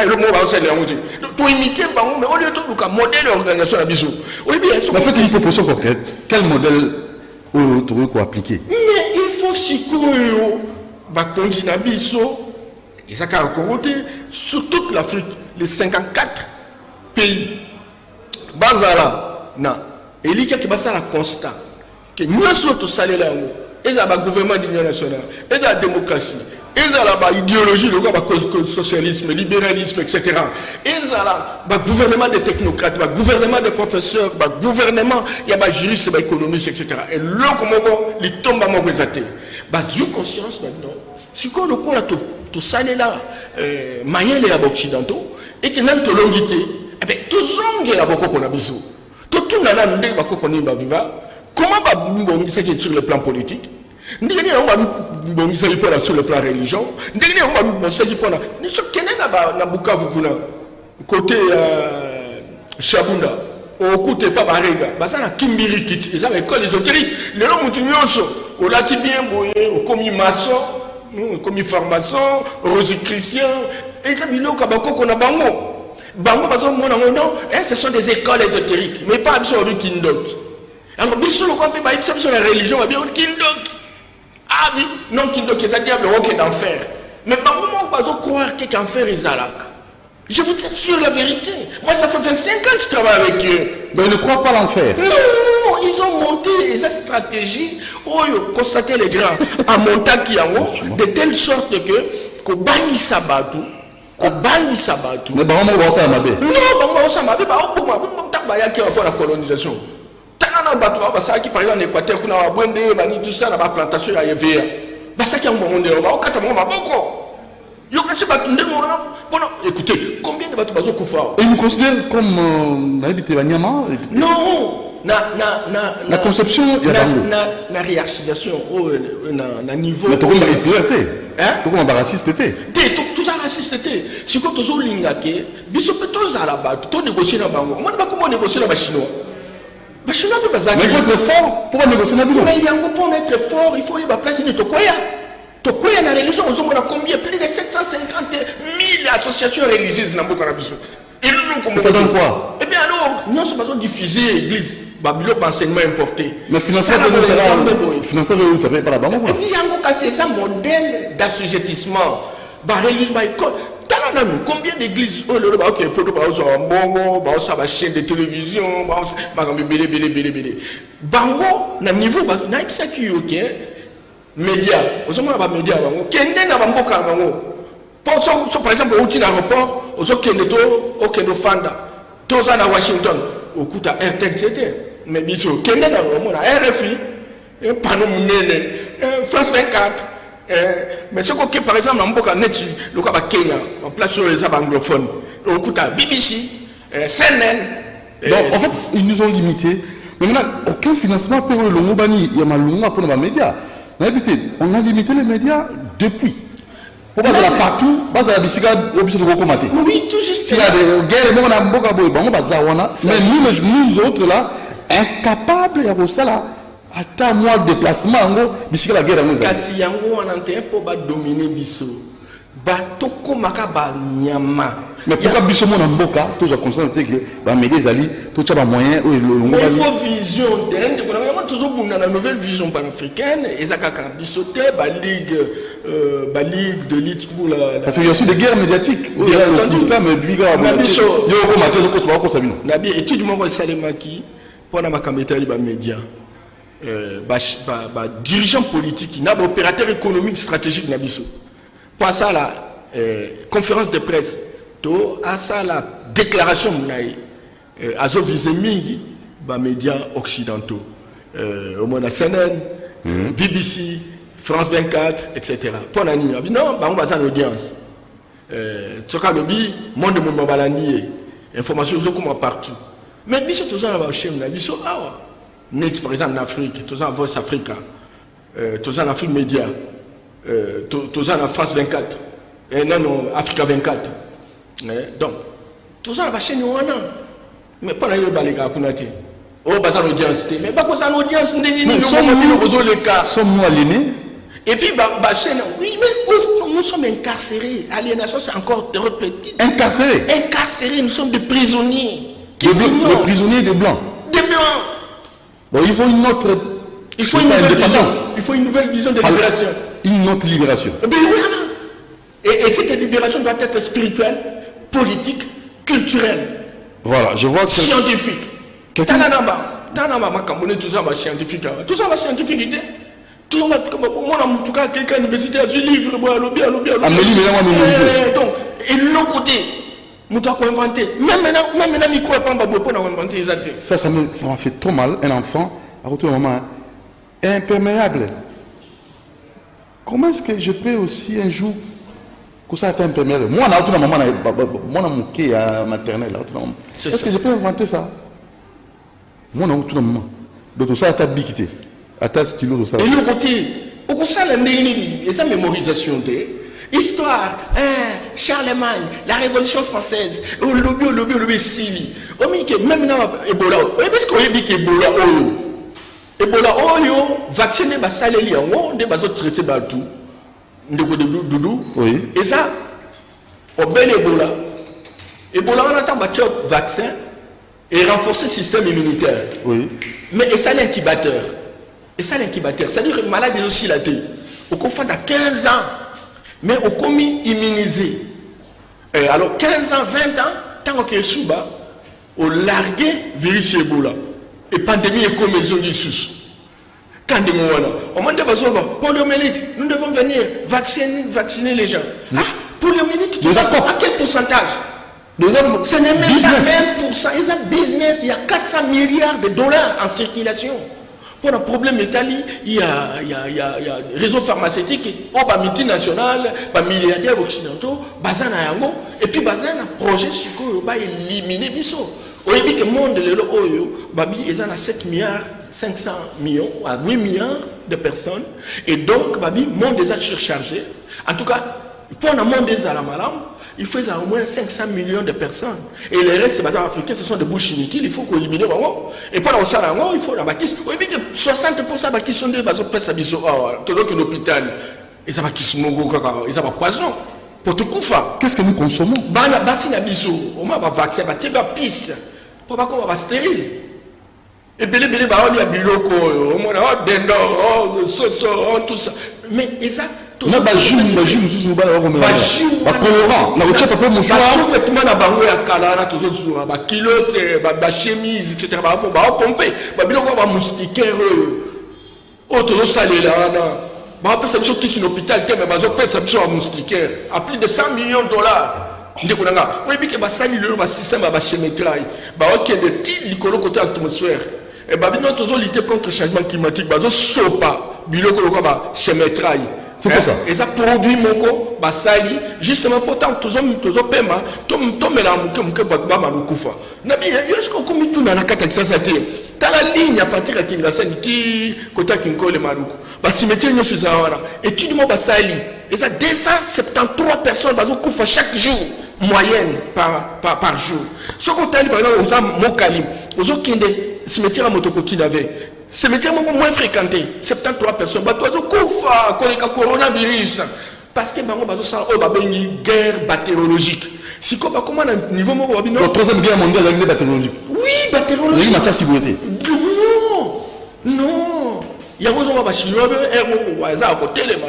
B: Pour imiter, mais au lieu de modèle l'organisation à bisou.
A: Mais faites une proposition concrète. Quel modèle vous pouvez appliquer?
B: Mais il faut s'y courir. Continuer à bisou. Et ça a corroté sur toute l'Afrique, les 54 pays. Bazala, na. Et il y a qui va la constat. Que nous sommes tous allés là haut. Ils ont le gouvernement de l'Union nationale. Ils ont la démocratie. Ils ont l'idéologie, le socialisme, le libéralisme, etc. Ils ont le gouvernement des technocrates, le gouvernement des professeurs, le gouvernement, il y a des juristes, des économistes, etc. Et là, ils tombent à mon résaté. J'ai conscience maintenant. Si on a tout ça là, Mayel et occidentaux, et que nous avons tout l'ongité, et bien, tout ça, il y a beaucoup qu'on a besoin. Tout le monde a beaucoup qu'on a besoin. Comment va sur le plan politique? Nous avons sur le plan religion. Nous avons côté Chabunda, au côté Pabarega, Basana Kimbirikit, ils ont école ésotérique. Les gens ont là qui bien au commis maçon, commis pharmacien, rosicritien, et ils ont qu'on a bango. Bango, ce sont des écoles ésotériques, mais pas absolument Kindok. Alors, bien sûr, on peut pas être sur la religion, mais bien Kindok. Ah oui, non, Kindok, c'est un diable qui est d'enfer. Mais par moment, on va croire qu'il y a un enfer, Isalak. Je vous assure la vérité. Moi, ça fait 25 ans que je travaille avec eux.
A: Donc, ils ne croient pas l'enfer.
B: Non, ils ont monté des stratégies. Oh, ils ont constaté les grands à Montaki en haut, de telle sorte que, qu'on banni Sabatou,
A: mais bon, on va ça à ma baie.
B: non, on va ça à ma baie, on va la colonisation. Par exemple, en Équateur, on a tout ça, la plantation à EVA. Écoutez, combien de bateaux Koufa?
A: Et ils nous considèrent comme habité à Niama?
B: Non,
A: la conception, il y a
B: la hiérarchisation au niveau.
A: Mais tu as raciste.
B: Tout ça raciste. Si tu as un lingake, tu peux là-bas, tu peux négocier là-bas. Moi, je ne peux pas négocier là-bas chinois. Mais il faut être fort pour négocier là-bas. Mais pour être fort, il faut y avoir place de Tokoya. Tokoya, la religion, on a combien? Plus de 750 000 associations religieuses dans le Burkina Faso. Et nous,
A: ça donne quoi?
B: Eh bien alors, nous sommes diffusés l'église, Babylone enseignement importé.
A: Mais financement de où ça fait pas la banque?
B: Et puis, c'est ça modèle d'assujettissement. Religion, combien d'églises chaîne de télévision, Bango, na niveau, na ça qui est média, aux hommes à média, Kende na Bamboka Bango. Par exemple, au aéroport, aux Okendo, Okendo Fanda, Toza na Washington, au coup à RTC, mais biso, Kende na RFI, Panou Munene, France 24. Mais ce que par exemple en Mboka Netu, le cas Kenya, en place sur les anglophones, au coup à BBC, CNN.
A: Donc en fait, ils nous ont limité. Mais maintenant, aucun financement pour le Mobani, il y a Malunga pour nos médias. On a limité les médias depuis. Pour passer là partout, base à la bicyclette, au bicyclette de Rokomate.
B: Oui, tout juste.
A: S'il y a des guerres, on a Mboka Boy, on va mais nous autres là, incapables, il y a ça là. Attends moi le déplacement bicyclette la guerre
B: kasi yango on entend pour dominer biso batoko makaba nyama
A: mais pourquoi biso mon mboka tous a conscience que ba médias ali tout ça ba moyen
B: il faut vision de on a toujours pour la nouvelle vision panafricaine et ça kaka biso te ba ligue de lutte pour la
A: parce qu'il y a aussi des guerres médiatiques
B: bien entendu
A: mais lui gars
B: biso
A: yo ko maté ko sabino
B: nabi étude mo salemaki pour na makameta li ba média dirigeant politique, opérateur économique stratégique Nabiso. Pour ça la conférence de presse, à ça la déclaration à Mingi, médias occidentaux, au moins la CNN, BBC, France 24, etc. Pour la nuit, non, on va en audience. Tsoka lobby, monde de mon balanier, information comme partout. Mais biso tout ça la chaîne Nabiso net par exemple en Afrique, tout ça en Voice Africa, tout ça en Afrique Média, tout ça en France 24, non, Africa 24. Donc, tout ça en chaîne Yoana. Mais pas dans les gars, oh, bah, ça l'audience, mais pas que ça l'audience,
A: sommes-nous aliénés?
B: Et puis, bah, chaîne, oui, mais nous sommes incarcérés. Aliénation, c'est encore petit.
A: Incarcérés?
B: Incarcérés, nous sommes des prisonniers.
A: Des prisonniers des Blancs?
B: Des Blancs!
A: Bon, il faut une autre.
B: Il faut une nouvelle vision. Il faut une nouvelle vision de libération.
A: Une autre libération.
B: Et cette libération doit être spirituelle, politique, culturelle.
A: Voilà, je vois que.
B: Scientifique. Tout ça va scientifique. Tout ça va scientifique. Tout ça va comme en tout cas, quelqu'un université a du livre,
A: Amélie,
B: donc, et l'autre côté. Nous avons inventé. Même maintenant, il croit pas pour inventer les actes.
A: Ça m'a fait trop mal, un enfant, à retour un moment imperméable. Comment est-ce que je peux aussi un jour que ça soit imperméable? Moi, on a tout un moment, moi, on a mon quai à maternelle. Est-ce que je peux inventer ça? Moi, on a tout un moment. Donc, ça a ta biquité, à ta stylo, tout ça.
B: Et l'autre côté, au conseil, il y a sa mémorisation. Histoire, Charlemagne, la Révolution française, au lobby, Sili. Au milieu, même dans Ebola, est-ce qu'on dit qu'Ebola, Ebola, vacciné, salé, on des bases traités partout.
A: Oui.
B: Et ça, au bel Ebola, on attend vaccin et renforcer le système immunitaire.
A: Oui.
B: Mais et ça, l'incubateur. C'est-à-dire que le malade est aussi la tête. Au confond à 15 ans. Mais au commis immunisé. Alors 15 ans, 20 ans, tant que Souba, au largué virus Ebola. Et pandémie est comme maison du sous. Quand on m'a dit, poliomyélite, nous devons venir vacciner les gens. Ah, poliomyélite, à quel pourcentage? Ce n'est même pas 1%. Ils ont business, il y a 400 milliards de dollars en circulation. Pour le problème métallique, il y a réseau pharmaceutique, multinational, milliardaires occidentaux, et puis un projet sur quoi éliminer biso. Au début que le monde il y a 7 milliards, 500 millions, à 8 milliards de personnes, et donc le monde est surchargé. En tout cas, pour le monde des Alamalam, il faut au moins 500 millions de personnes. Et les restes africains, ce sont des bouches inutiles, il faut qu'on élimine. Et pour la Sarango, il faut la bâtisse. Oui, 60% qui sont des bases presse à biso, tout l'hôpital, ils ont ils ont poison. Pour tout koufa.
A: Qu'est-ce que nous consommons?
B: Bana basi na biso, on va vaccin, ba teba pisse. Pour pas qu'on va stérile. Et belé ba on y a biloko, on a dendo, soso, tout ça. Mais ça
A: na bajou mususu bana ko mela ba colorant na ko pas mon choix
B: ba fait na bango ya kala na tozo zura ba kilote ba chemise etc. ba pomper ba biloko ba moustiquaire o tozo salela na ba pesa biso qui sur l'hôpital te mais ba zo pesa biso ba moustiquaire à plus de 100 millions de dollars ndeko nanga oui bike ba sali le ba système ba chemitraille ba OK de ti likolo côté atmosphère et ba bino tozo lutter contre changement climatique ba zo sopa biloko ko ba chemitraille.
A: C'est pour ça.
B: Et ça produit moko basali justement pourtant tous pema tom la muke ba malukufa. Na bien est-ce qu'on commis tout dans la carte de ça t'as la ligne à partir de Kinshasa ti kota kinkole maluku. Ba cimetière nyo sur ça étude mo basali et ça 273 personnes bazo kufa chaque jour moyenne par jour. Ce qu'on t'a dit par exemple aux Mokali, aux kinde cimetière à Motokoti d'avait. C'est métier moins fréquenté. 73 personnes. Bah, toi, koufa, coronavirus. Parce que, bah, on va une guerre bactériologique. Si, comment, à niveau, mon robin,
A: la troisième guerre mondiale, la guerre bactériologique.
B: Oui, bactériologique.
A: Il y a ça, si vous êtes.
B: Non. Il y a un peu de chinois,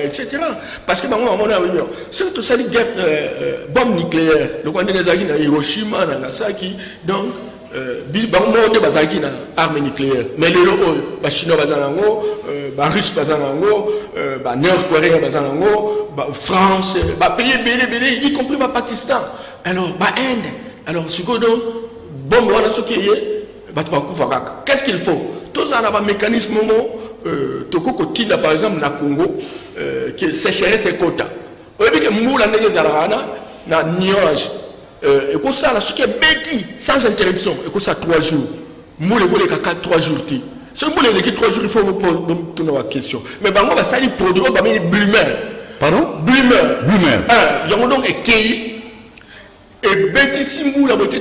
B: etc. Parce que, bah, on a réunion. Surtout, ça, les guerres, bombes nucléaires. Le Rwanda, les Agis, Hiroshima, Nagasaki. Donc, bango de bazaki na arme nucléaire mais les ba chinois bazango ba russe bazango ba nord-coréen bazango ba France ba pays belé y compris ba Pakistan alors ba Inde alors sikodo bombe wana sokiye ba kufa kaka qu'est-ce qu'il faut tout ça na ba mécanisme tokoko tinda par exemple na Congo qui sécheresse et quota oyebi ke mbula ndenge zalana na nuage et comme ça, ce qui est bêti, sans interruption, et comme ça 3 jours. Moule les 3 jours. Si vous voulez les 3 jours, il faut vous poser la question. Mais on va salir produit, on va mettre blumeur.
A: Pardon? Blumeur.
B: Il y a donc écueil. Et bêti si moule la beauté,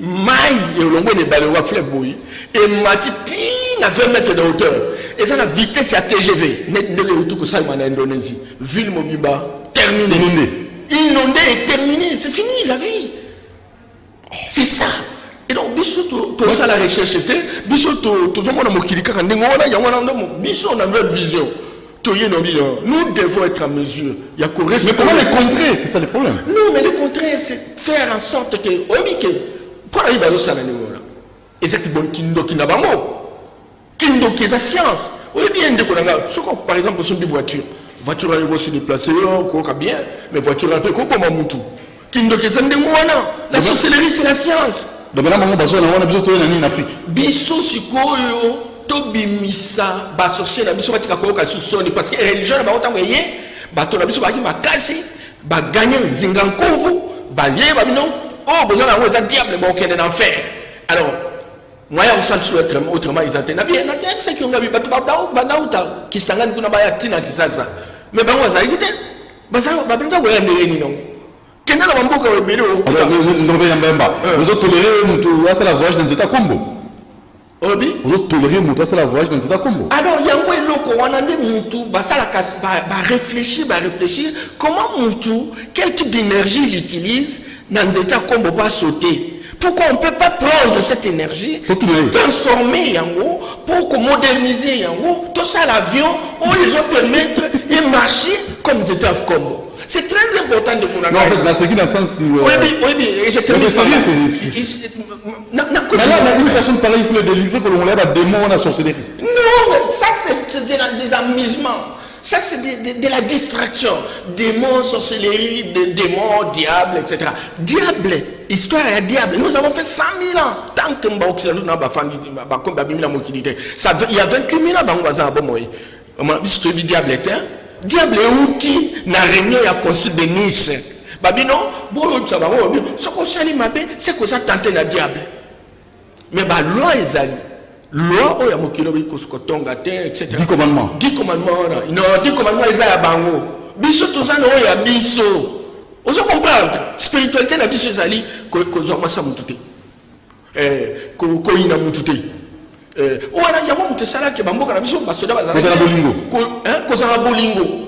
B: maille, et l'on voit les balles au fleuve boui. Et matiti, à 20 mètres de hauteur. Et ça, la vitesse à TGV. Net de l'auto que ça, en Indonésie. Ville Mobiba, terminé. Inondé et terminé, c'est fini la vie. C'est ça. Et donc, tout ça la recherche était, tout le monde a moqué quand on a une vision. Nous devons être à mesure. Il y a
A: mais comment les contrer? C'est ça le problème.
B: Non, mais le contraire, c'est faire en sorte que, pour aller dans le salon, et c'est qui n'a pas mot. Kindo qui est la science. Oui, bien, par exemple, sur des voitures. Voiture à se déplacer, quoi bien, mais voiture un peu comme Moutou. Kindo qui est la sorcellerie, c'est la science.
A: Donc là, on a besoin en Afrique.
B: Bisso sikoyo, tobimisa, ba sorcier la bisso batika koka susoni parce que religion ba otanga yé, ba to la bisso ba ki makasi, ba gagner zingankovu, ba lié ba bino, oh besoin d'avoir un diable bon qui est en enfer. Alors moi ya usal sur autrement ils attendent bien na bien c'est qui on a vu ba nauta qui sangane kuna ba ya tina kisasa. Mais ba waza yite, ba ça ba binga wa ndeni non. Kena la mboka wa belo.
A: Vous tolérez c'est la voyage dans les États Combo.
B: Obi
A: vous tolérez mon c'est la voyage dans les États Combo.
B: Alors il y a un loko wana ne mutu ba sala ba réfléchir comment mutu quel type d'énergie il utilise dans les États Combo pas sauter. Pourquoi on ne peut pas prendre cette énergie, transformer Yango, pour moderniser Yango, tout ça l'avion, où les gens permettre de marcher comme des États Combo. C'est très important de vous
A: en fait, dans ce qui dans le sens.
B: Oui, et je termine.
A: Mais là, une personne pareille, il faut le délivrer pour qu'on lève à démon à sorcellerie.
B: Non, mais ça, c'est des amusements. Ça, c'est de la distraction. Démons, sorcellerie, démons, diables, etc. Diable, histoire et diable. Nous avons fait 100 000 ans. Tant que nous avons fait 100 000 ans, il y a 28 000 ans, on a vu que diable était. Diable est outil, n'a rien à construire de Nice. Babino, ce qu'on s'allie, c'est que ça tente le diable. Mais la loi est allée. Loi, il y a mon kilo, etc.
A: 10 commandements.
B: 10 commandements. Non, 10 commandements, ils ont bango. Biso, tout ça, il y a biso. Vous comprenez? Spiritualité, la biso, c'est allé, qu'on a ça moutouté. Qu'on a moutouté. Il y a un salade qui est bambo, qu'on a biso, parce que
A: Kozana Bolingo.
B: Kozana Bolingo.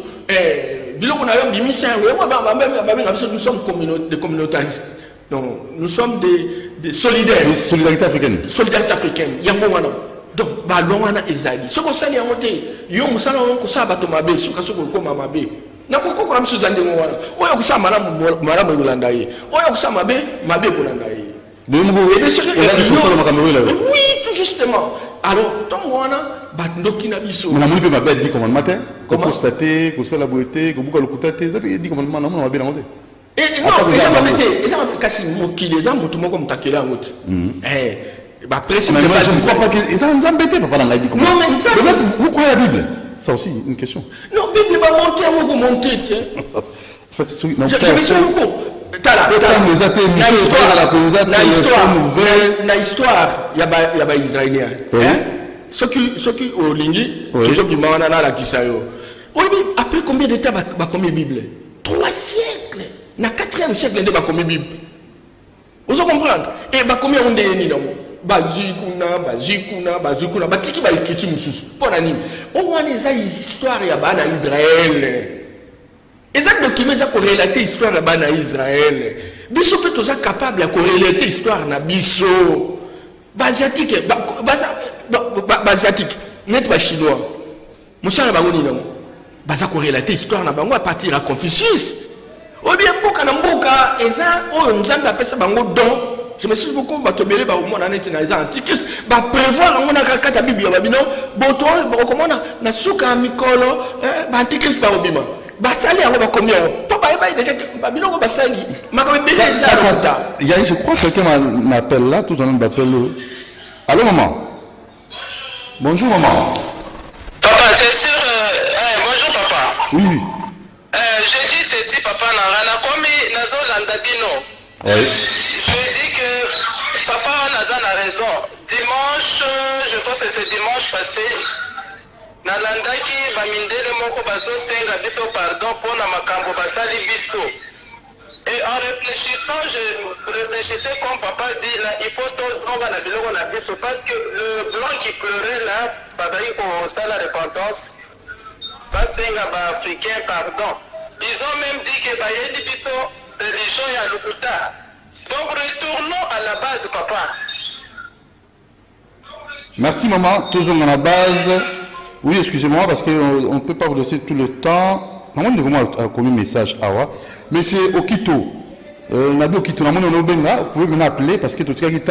B: Nous sommes des communautaristes. Non, nous sommes des solidaires.
A: Solidarité africaine.
B: Solidarité africaine. Donc, balongana ezali. Ce qu'on sait, yo musala on kosa batomabe, suka suko koma mabe. Na kokoko na msuzande ngwana. Oyo kusa malamu yolanda ye. Oyo kusa mabe kolanda ye.
A: Oui,
B: tout justement. Alors, tant qu'on a, batnoki na biso.
A: Mais la mouille peut m'appelle 10 commandements. Comment constater, que c'est la beauté, que vous avez le coutaté, ça fait 10 commandements, non, on va bien monter.
B: Et non, les gens m'ont dit, kasi moki les gens m'ont comme takela route. Après, c'est
A: mais je ne crois pas qu'ils sont embêtés, papa, dans la Bible.
B: Non, mais ça.
A: Vous croyez à la Bible? Ça aussi, une question.
B: Non, la Bible va monter, on va monter, tiens. Je me suis beaucoup. Na histoire ya Israélien. Ceux qui au lingi, toujours du mana na la kisayo. Oui, après combien de temps va comme Bible? 3 siècles. Na 4e siècle de va comme Bible. Vous comprenez? Et va combien on est ni non? Bazikuna, batiki ba ikiti mususu. Pour nani? On a des histoires ya bana Israël. Et ça document ça corrélater l'histoire na Israël. Biso peut tous capable de corrélater l'histoire na biso. Basiatique, basiatique, net ba chinois. Moussa ba ngoni non. Baza corrélater l'histoire na bango à partir à Confucius. Ou bien boka na mboka eza o nzamba apesa bango don. Je me suis beaucoup batobelé ba au monde na eza antiques ba prévoir on a kata Bible ba bino boto ba comment na suka mikolo ba antiques ba obima. Basali yango bakomi papa eba déjà babiloko basali makambe bele
A: ça. Je crois que quelqu'un m'appelle là, tout le monde m'appelle. Allô maman. Bonjour maman.
E: Papa, c'est sûr. Bonjour papa.
A: Oui.
E: Je dis ceci papa na komi nazo landabino.
A: Oui.
E: Je dis que papa a raison. Dimanche, je pense que c'est dimanche passé. Nalandaki bamindele moko bazo senga biso pardon pour na makambo basali biso. Et en réfléchissant, je réfléchissais comme papa dit là, il faut qu'on va la biloko na biso parce que le blanc qui pleurait là, bazali ko sala repentance, basenga ba africain pardon. Ils ont même dit que bayedi biso religion ya lukuta. Donc retournons à la base papa.
A: Merci maman, toujours à la base. Oui, excusez-moi, parce qu'on ne peut pas vous laisser tout le temps. Maman, nous avons commis un message. Monsieur Okito, Nabi Okito, vous pouvez me appeler parce que tout ce qui est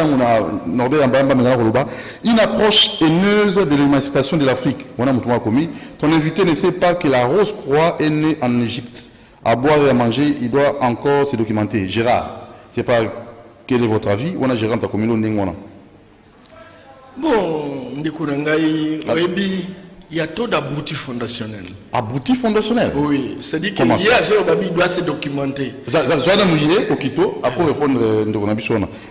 A: une approche haineuse de l'émancipation de l'Afrique. Ton invité ne sait pas que la Rose Croix est née en Égypte. À boire et à manger, il doit encore se documenter. Gérard, c'est pas quel est votre avis? On a Gérard, ta commune,
B: bon, Ndekurangai, il y a trop d'abrutis fondationnels.
A: Abrutis fondationnels?
B: Oui, c'est-à-dire qu'il y a zéro babi doit se documenter.
A: Ça doit mouiller au Quito, après répondre de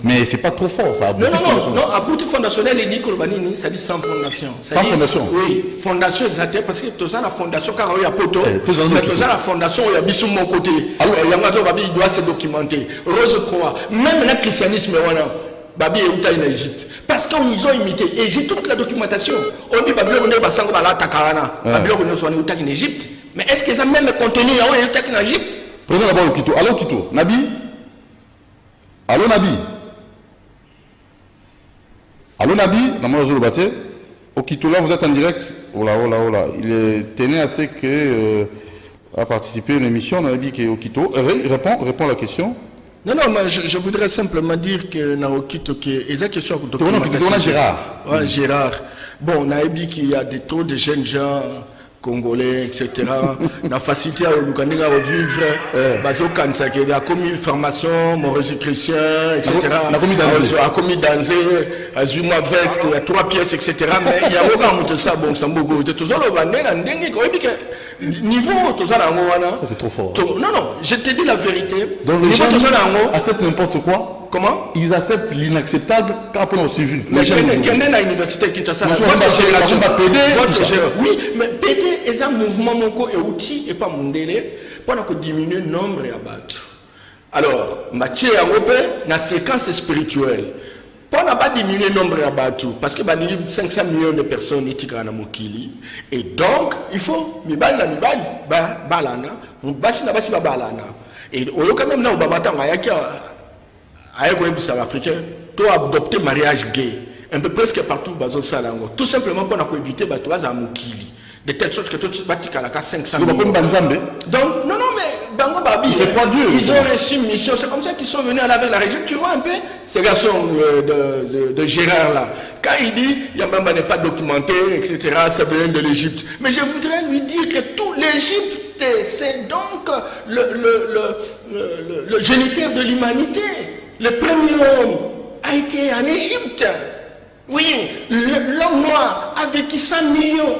A: mais c'est pas trop fort ça.
B: Non, abrutis fondationnel, il dit que le ça dit sans fondation.
A: Sans fondation?
B: Oui, fondation exactement, parce que tout ça, la fondation, car il y a poteau, mais tout ça, la fondation, il y a bisou mon côté. Il y a un babi, il doit se documenter. Rose Croix, même le christianisme, babi est où en Égypte. Parce qu'ils ont imité. Et j'ai toute la documentation. On dit Babylone est basang bala takarana. Babylone est soigné en Égypte. Mais est-ce qu'ils ont même contenu en Égypte?
A: Prenons d'abord le Quito. Allô Quito. Nabi? Allô Nabi? Allô Nabi? Au Quito là, vous êtes en direct. Oh là. Il tenait à ce que à participer à une émission. Nabi qui est au Quito. Réponds à la question.
B: Non, mais je voudrais simplement dire que Naokito qui est exact question de documentation.
A: Gérard.
B: Ouais, Gérard. Bon, on a dit qu'il y a trop de jeunes gens congolais, etc. La facilité à l'Ougandais à revivre, basé au Kansa, qui a commis une formation, mon réseau chrétien, etc. A commis danser, à Zuma veste, il y a 3 pièces, etc. Mais il y a aucun mot de ça, bon, ça m'a beaucoup. Tout ça, le Vandé, niveau ça
A: c'est trop fort.
B: Non, je te dis la vérité.
A: Donc les gens acceptent n'importe quoi.
B: Comment?
A: Ils acceptent l'inacceptable qu'après on suivi.
B: Mais quelle est la université Kinshasa? Oui, mais PD est un mouvement et outil et pas mondélé pour diminuer le nombre et abattre. Alors, Mathieu Européen, la séquence spirituelle. Pour ne pas diminuer le nombre de battus, parce que 500 millions de personnes sont en Mokili. Et donc, il faut, balana, basi na basi babalana et quand même na obamata ngayaki ayeko ebisa africain to adopter mariage gay un peu presque partout bazo salango tout simplement pour éviter bato baza mukili de telle sorte que tout batika la 500 000. Donc non mais bango babi
A: c'est pas Dieu.
B: Ils ont reçu une mission, c'est comme ça qu'ils sont venus à la région. Tu vois un peu ces garçons de Gérard là. Quand il dit Yambamba n'est pas documenté, etc., ça vient de l'Égypte. Mais je voudrais lui dire que tout l'Égypte, c'est donc le géniteur de l'humanité. Le premier homme a été en Égypte. Oui, l'homme noir a vécu 100 millions,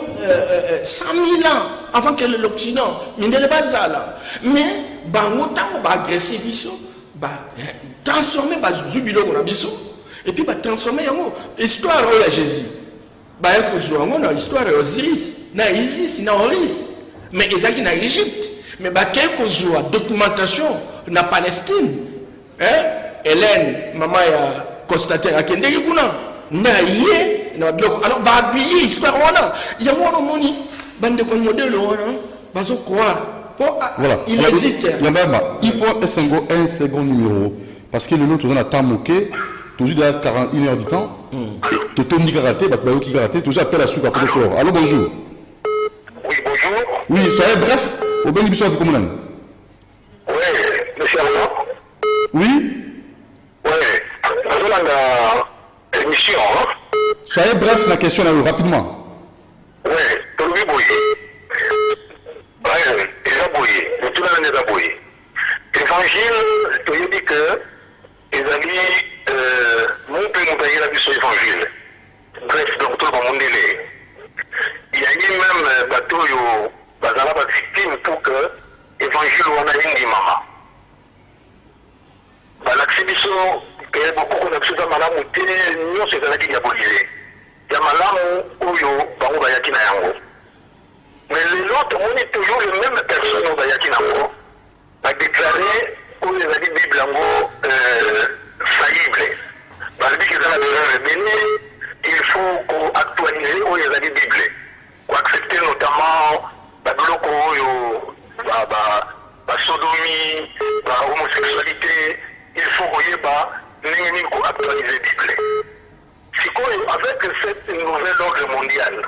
B: 100 000 ans avant que l'Occident. Mais bango tango ba agresser biso ba transformer ba zubilo na biso et puis ba transformer yango histoire ya Jésus ba ekozwa ngo na histoire ya Osiris na Isis na Horus mais ezaki na Égypte mais ba kozwa documentation na Palestine Hélène maman ya Constantin akende kuna na yé na bloko alors ba bi histoire wana yango no moni bande ko modèle wana bazo croire.
A: Voilà.
B: Il hésite.
A: Il faut un second numéro. Parce que le nôtre, on a tant moqué, toujours à 41h du temps. Tu tombes ni karaté, tu karaté, toujours appel à sous après le corps. Allô, bonjour.
F: Oui, bonjour.
A: Oui, soyez bref, au bénéfice du commandant.
F: Oui, monsieur Arnaud.
A: Oui.
F: Oui, nous allons à l'émission.
A: Soyez bref, la question là, rapidement.
F: Oui, pour lui, oui. L'évangile, il dit que les amis, mon père nous a dit l'évangile. Bref, donc tout le monde est. Il y a eu même bateau, bazala ba victime pour que l'évangile on a une mama. L'accès que beaucoup qu'on a besoin de malamu, nous c'est la qui diabolisé. Il y a malamu oyo bango bayaki na yango. Mais l'autre, on est toujours les mêmes personnes au Bayakinango, a déclaré que les amis Bible faillibles. Parce que dans la béni, il faut actualiser les amis Bible. Pour accepter notamment la sodomie, la homosexualité, il faut actualiser la Bible. C'est avec cette nouvelle ordre mondiale,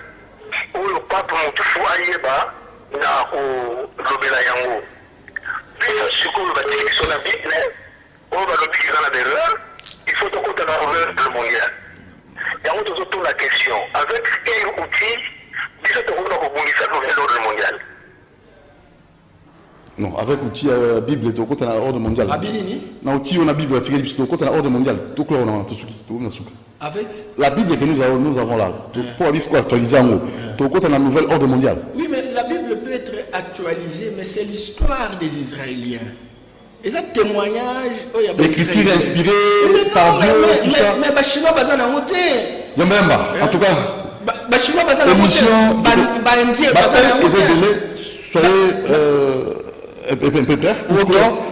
F: où le pape Moutouchou Aïeba n'a lobela yango. Puis ce qu'on va dire sur la Bible, on va le dire dans la erreur, il faut donc qu'on a l'ordre mondial. Il y a autour la question, avec quel outil, il faut qu'on a l'ordre mondial.
A: Non, avec l'outil Bible, tu as l'ordre mondial. Non, outil on a Bible, tu as l'ordre mondial. Tout clair, on a tout ce qui se trouve.
B: Avec
A: la Bible que nous avons là, pour actualiser en haut, tu as un nouvel ordre mondial.
B: Oui, mais la Bible peut être actualisée, mais c'est l'histoire des Israéliens. Et ça, témoignage.
A: L'écriture inspirée par Dieu.
B: Mais Bachino Bazan a monté.
A: En tout cas,
B: Bachino Bazan a monté.
A: Soyez un peu bref,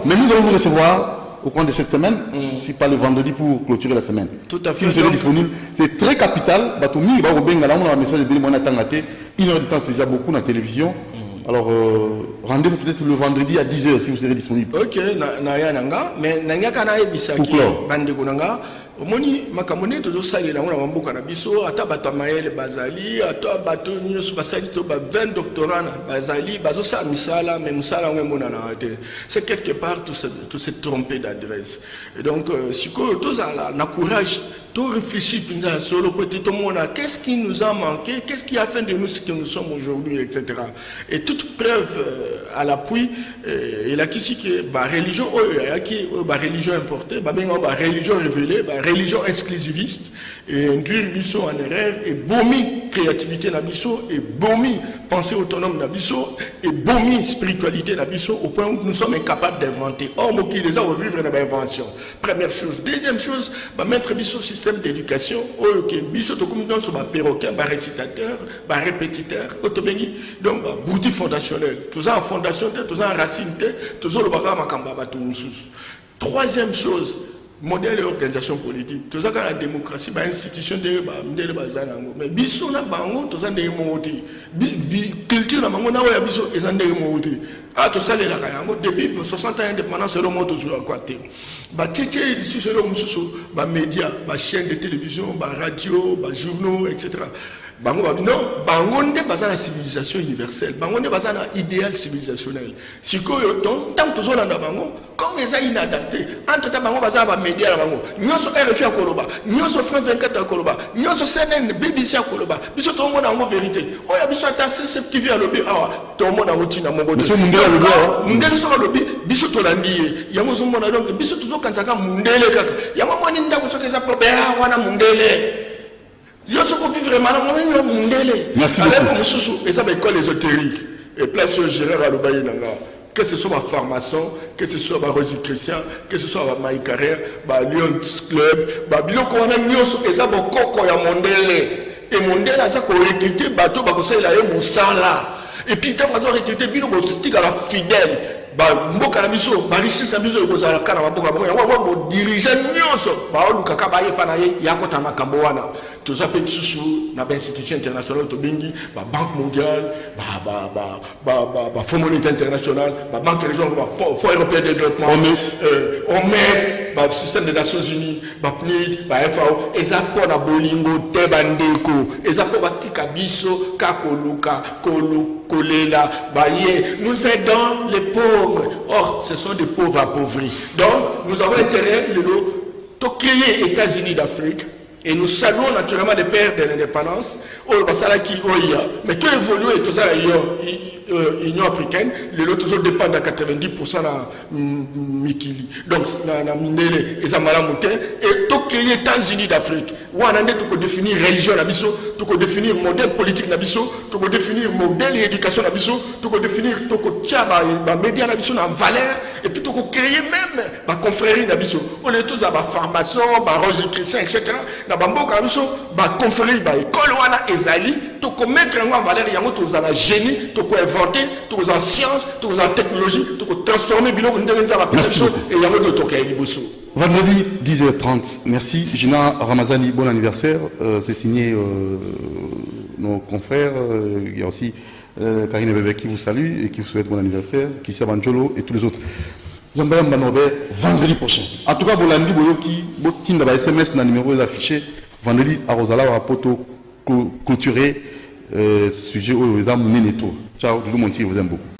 A: mais nous allons vous recevoir au cours de cette semaine, si pas le vendredi pour clôturer la semaine.
B: Tout à fait.
A: Si vous serez disponible, c'est très capital. Batoumi, on a un message de Béni Tangaté. 1 heure de temps, c'est déjà beaucoup dans la télévision. Alors, rendez-vous peut-être le vendredi à 10h si vous serez disponible.
B: Ok, mais Nanga Kana et Bissaki, Bandegunanga. Omoni makamone tozo salela ngona mamboka na biso ata bato mayele bazali ata bato nyusu basali to ba 20 doctorats bazali bazo sa misala mais misala ngomona na ate c'est quelque part tout se tromper d'adresse et donc si ko tozala na courage to réfléchir pinza solo côté to mona qu'est-ce qui nous a manqué, qu'est-ce qui a fait de nous ce que nous sommes aujourd'hui, etc. Et toute preuve à l'appui et la qui que ba religion ba religion importée ba religion révélée religion exclusiviste et induire biso en erreur et bomi créativité na biso et bomi pensée autonome na biso et bomi spiritualité na biso au point où nous sommes incapables d'inventer. Or mo qui les a vivre na invention. Première chose, deuxième chose, ba mettre biso système d'éducation OK biso to comme dans so ba perroquet, ba récitateur, ba répétiteur, autobéni donc ba bourdi fondationnel. Tout ça en fondation, tout ça en racine, tout ça le baka makamba ba tout mususu. Troisième chose, modèle et organisation politique. Tout ça, quand la démocratie, bah, institution de bazanango. Mais biso na bango, tout ça, des moti. Culture na bango, na wa biso, et ça, des moti. Ah, tout ça, depuis 60 ans d'indépendance, c'est le monde toujours à côté. Tchétché, ici, c'est le monde, médias, chaînes de télévision, radio, journaux, etc. Non, bangonde baza la civilisation universelle, bangonde baza la idéal civilisationnel. Si tant que zona na bango, comme les a inadapté, entre ta bango baza ba média la bango. Nyoso RFI a Koloba, nyoso France 24 a Koloba, nyoso CNN, BBC a Koloba. Biso tout le monde en vérité. Oya biso attaché ce qui vient lobby ah, tout le monde en tina mongo.
A: Monsieur Mundela lobby.
B: Mundela so lobby, biso to landi. Yango zo mona donc biso toujours quand ça Mundele kaka. Yango moni ndako so keza problème wana Mundele. Merci beaucoup. Et ça école ésotérique. Et place au Gérard Alobaye Nanga. Que ce soit ma formation, que ce soit ma Rosie Christian, que ce soit ma Maï Carrière, ma Lions Club, ma Biloko Wana Nyos, et ça Bokoko ya Mondele. Et Mondele, ça qu'on recruté, bateau, Bakosai la Moussala. Et puis, quand on a recruté, Bino Bostik à la fidèle. Mboka na biso ba richesse na biso ko za kana maboka bango yango bo dirigeant nyonso ba oluka ka ba ye pana ye yakota makambo wana to za pe susu na ba institution internationale to bingi ba banque mondiale ba fonds monétaire international ba banque régionale ba fonds européen de développement OMS ba système des Nations Unies ba PNUD ba FAO ezapo na bolingo te bandeko ezapo batika biso ka koluka kolela baye nous aidons les pauvres. Or ce sont des pauvres appauvris. Donc nous avons intérêt de créer les États-Unis d'Afrique et nous saluons naturellement les pères de l'indépendance mais tout évolue tout ça Union africaine, les autres toujours dépendent à 90% de Mikili. Donc, na Mindele et Zamala Mouté, et tout créer les États-Unis d'Afrique. Où on a tout définir religion Nabiso, tout définir modèle politique Nabiso, tout définir modèle éducation Nabiso, tout définir tout tchaba média Nabiso en valeur, et puis tout créer même ma confrérie Nabiso. On est tous à ma formation, ma Rosie Christian, etc. Na Bamboka Nabiso, ma confrérie, ma école wana ezali, tout mettre en valeur, il y a tous à la génie, tout inventer, tous en science, tous en technologie, tout transformer biloko dans la perception et il y a de toka liboso.
A: Vendredi 10h30. Merci Gina Ramazani, bon anniversaire. C'est signé nos confrères. Il y a aussi Karine Bébé qui vous salue et qui vous souhaite bon anniversaire, Kissia Banjolo et tous les autres. Jean-Baptiste Manobe, vendredi prochain. En tout cas, Bolandi Boyoki, Botin dans SMS, dans le numéro affiché, vendredi à Rosala, à Poto, clôturé, sujet au Neto. Ciao, tout le monde, je vous aime beaucoup.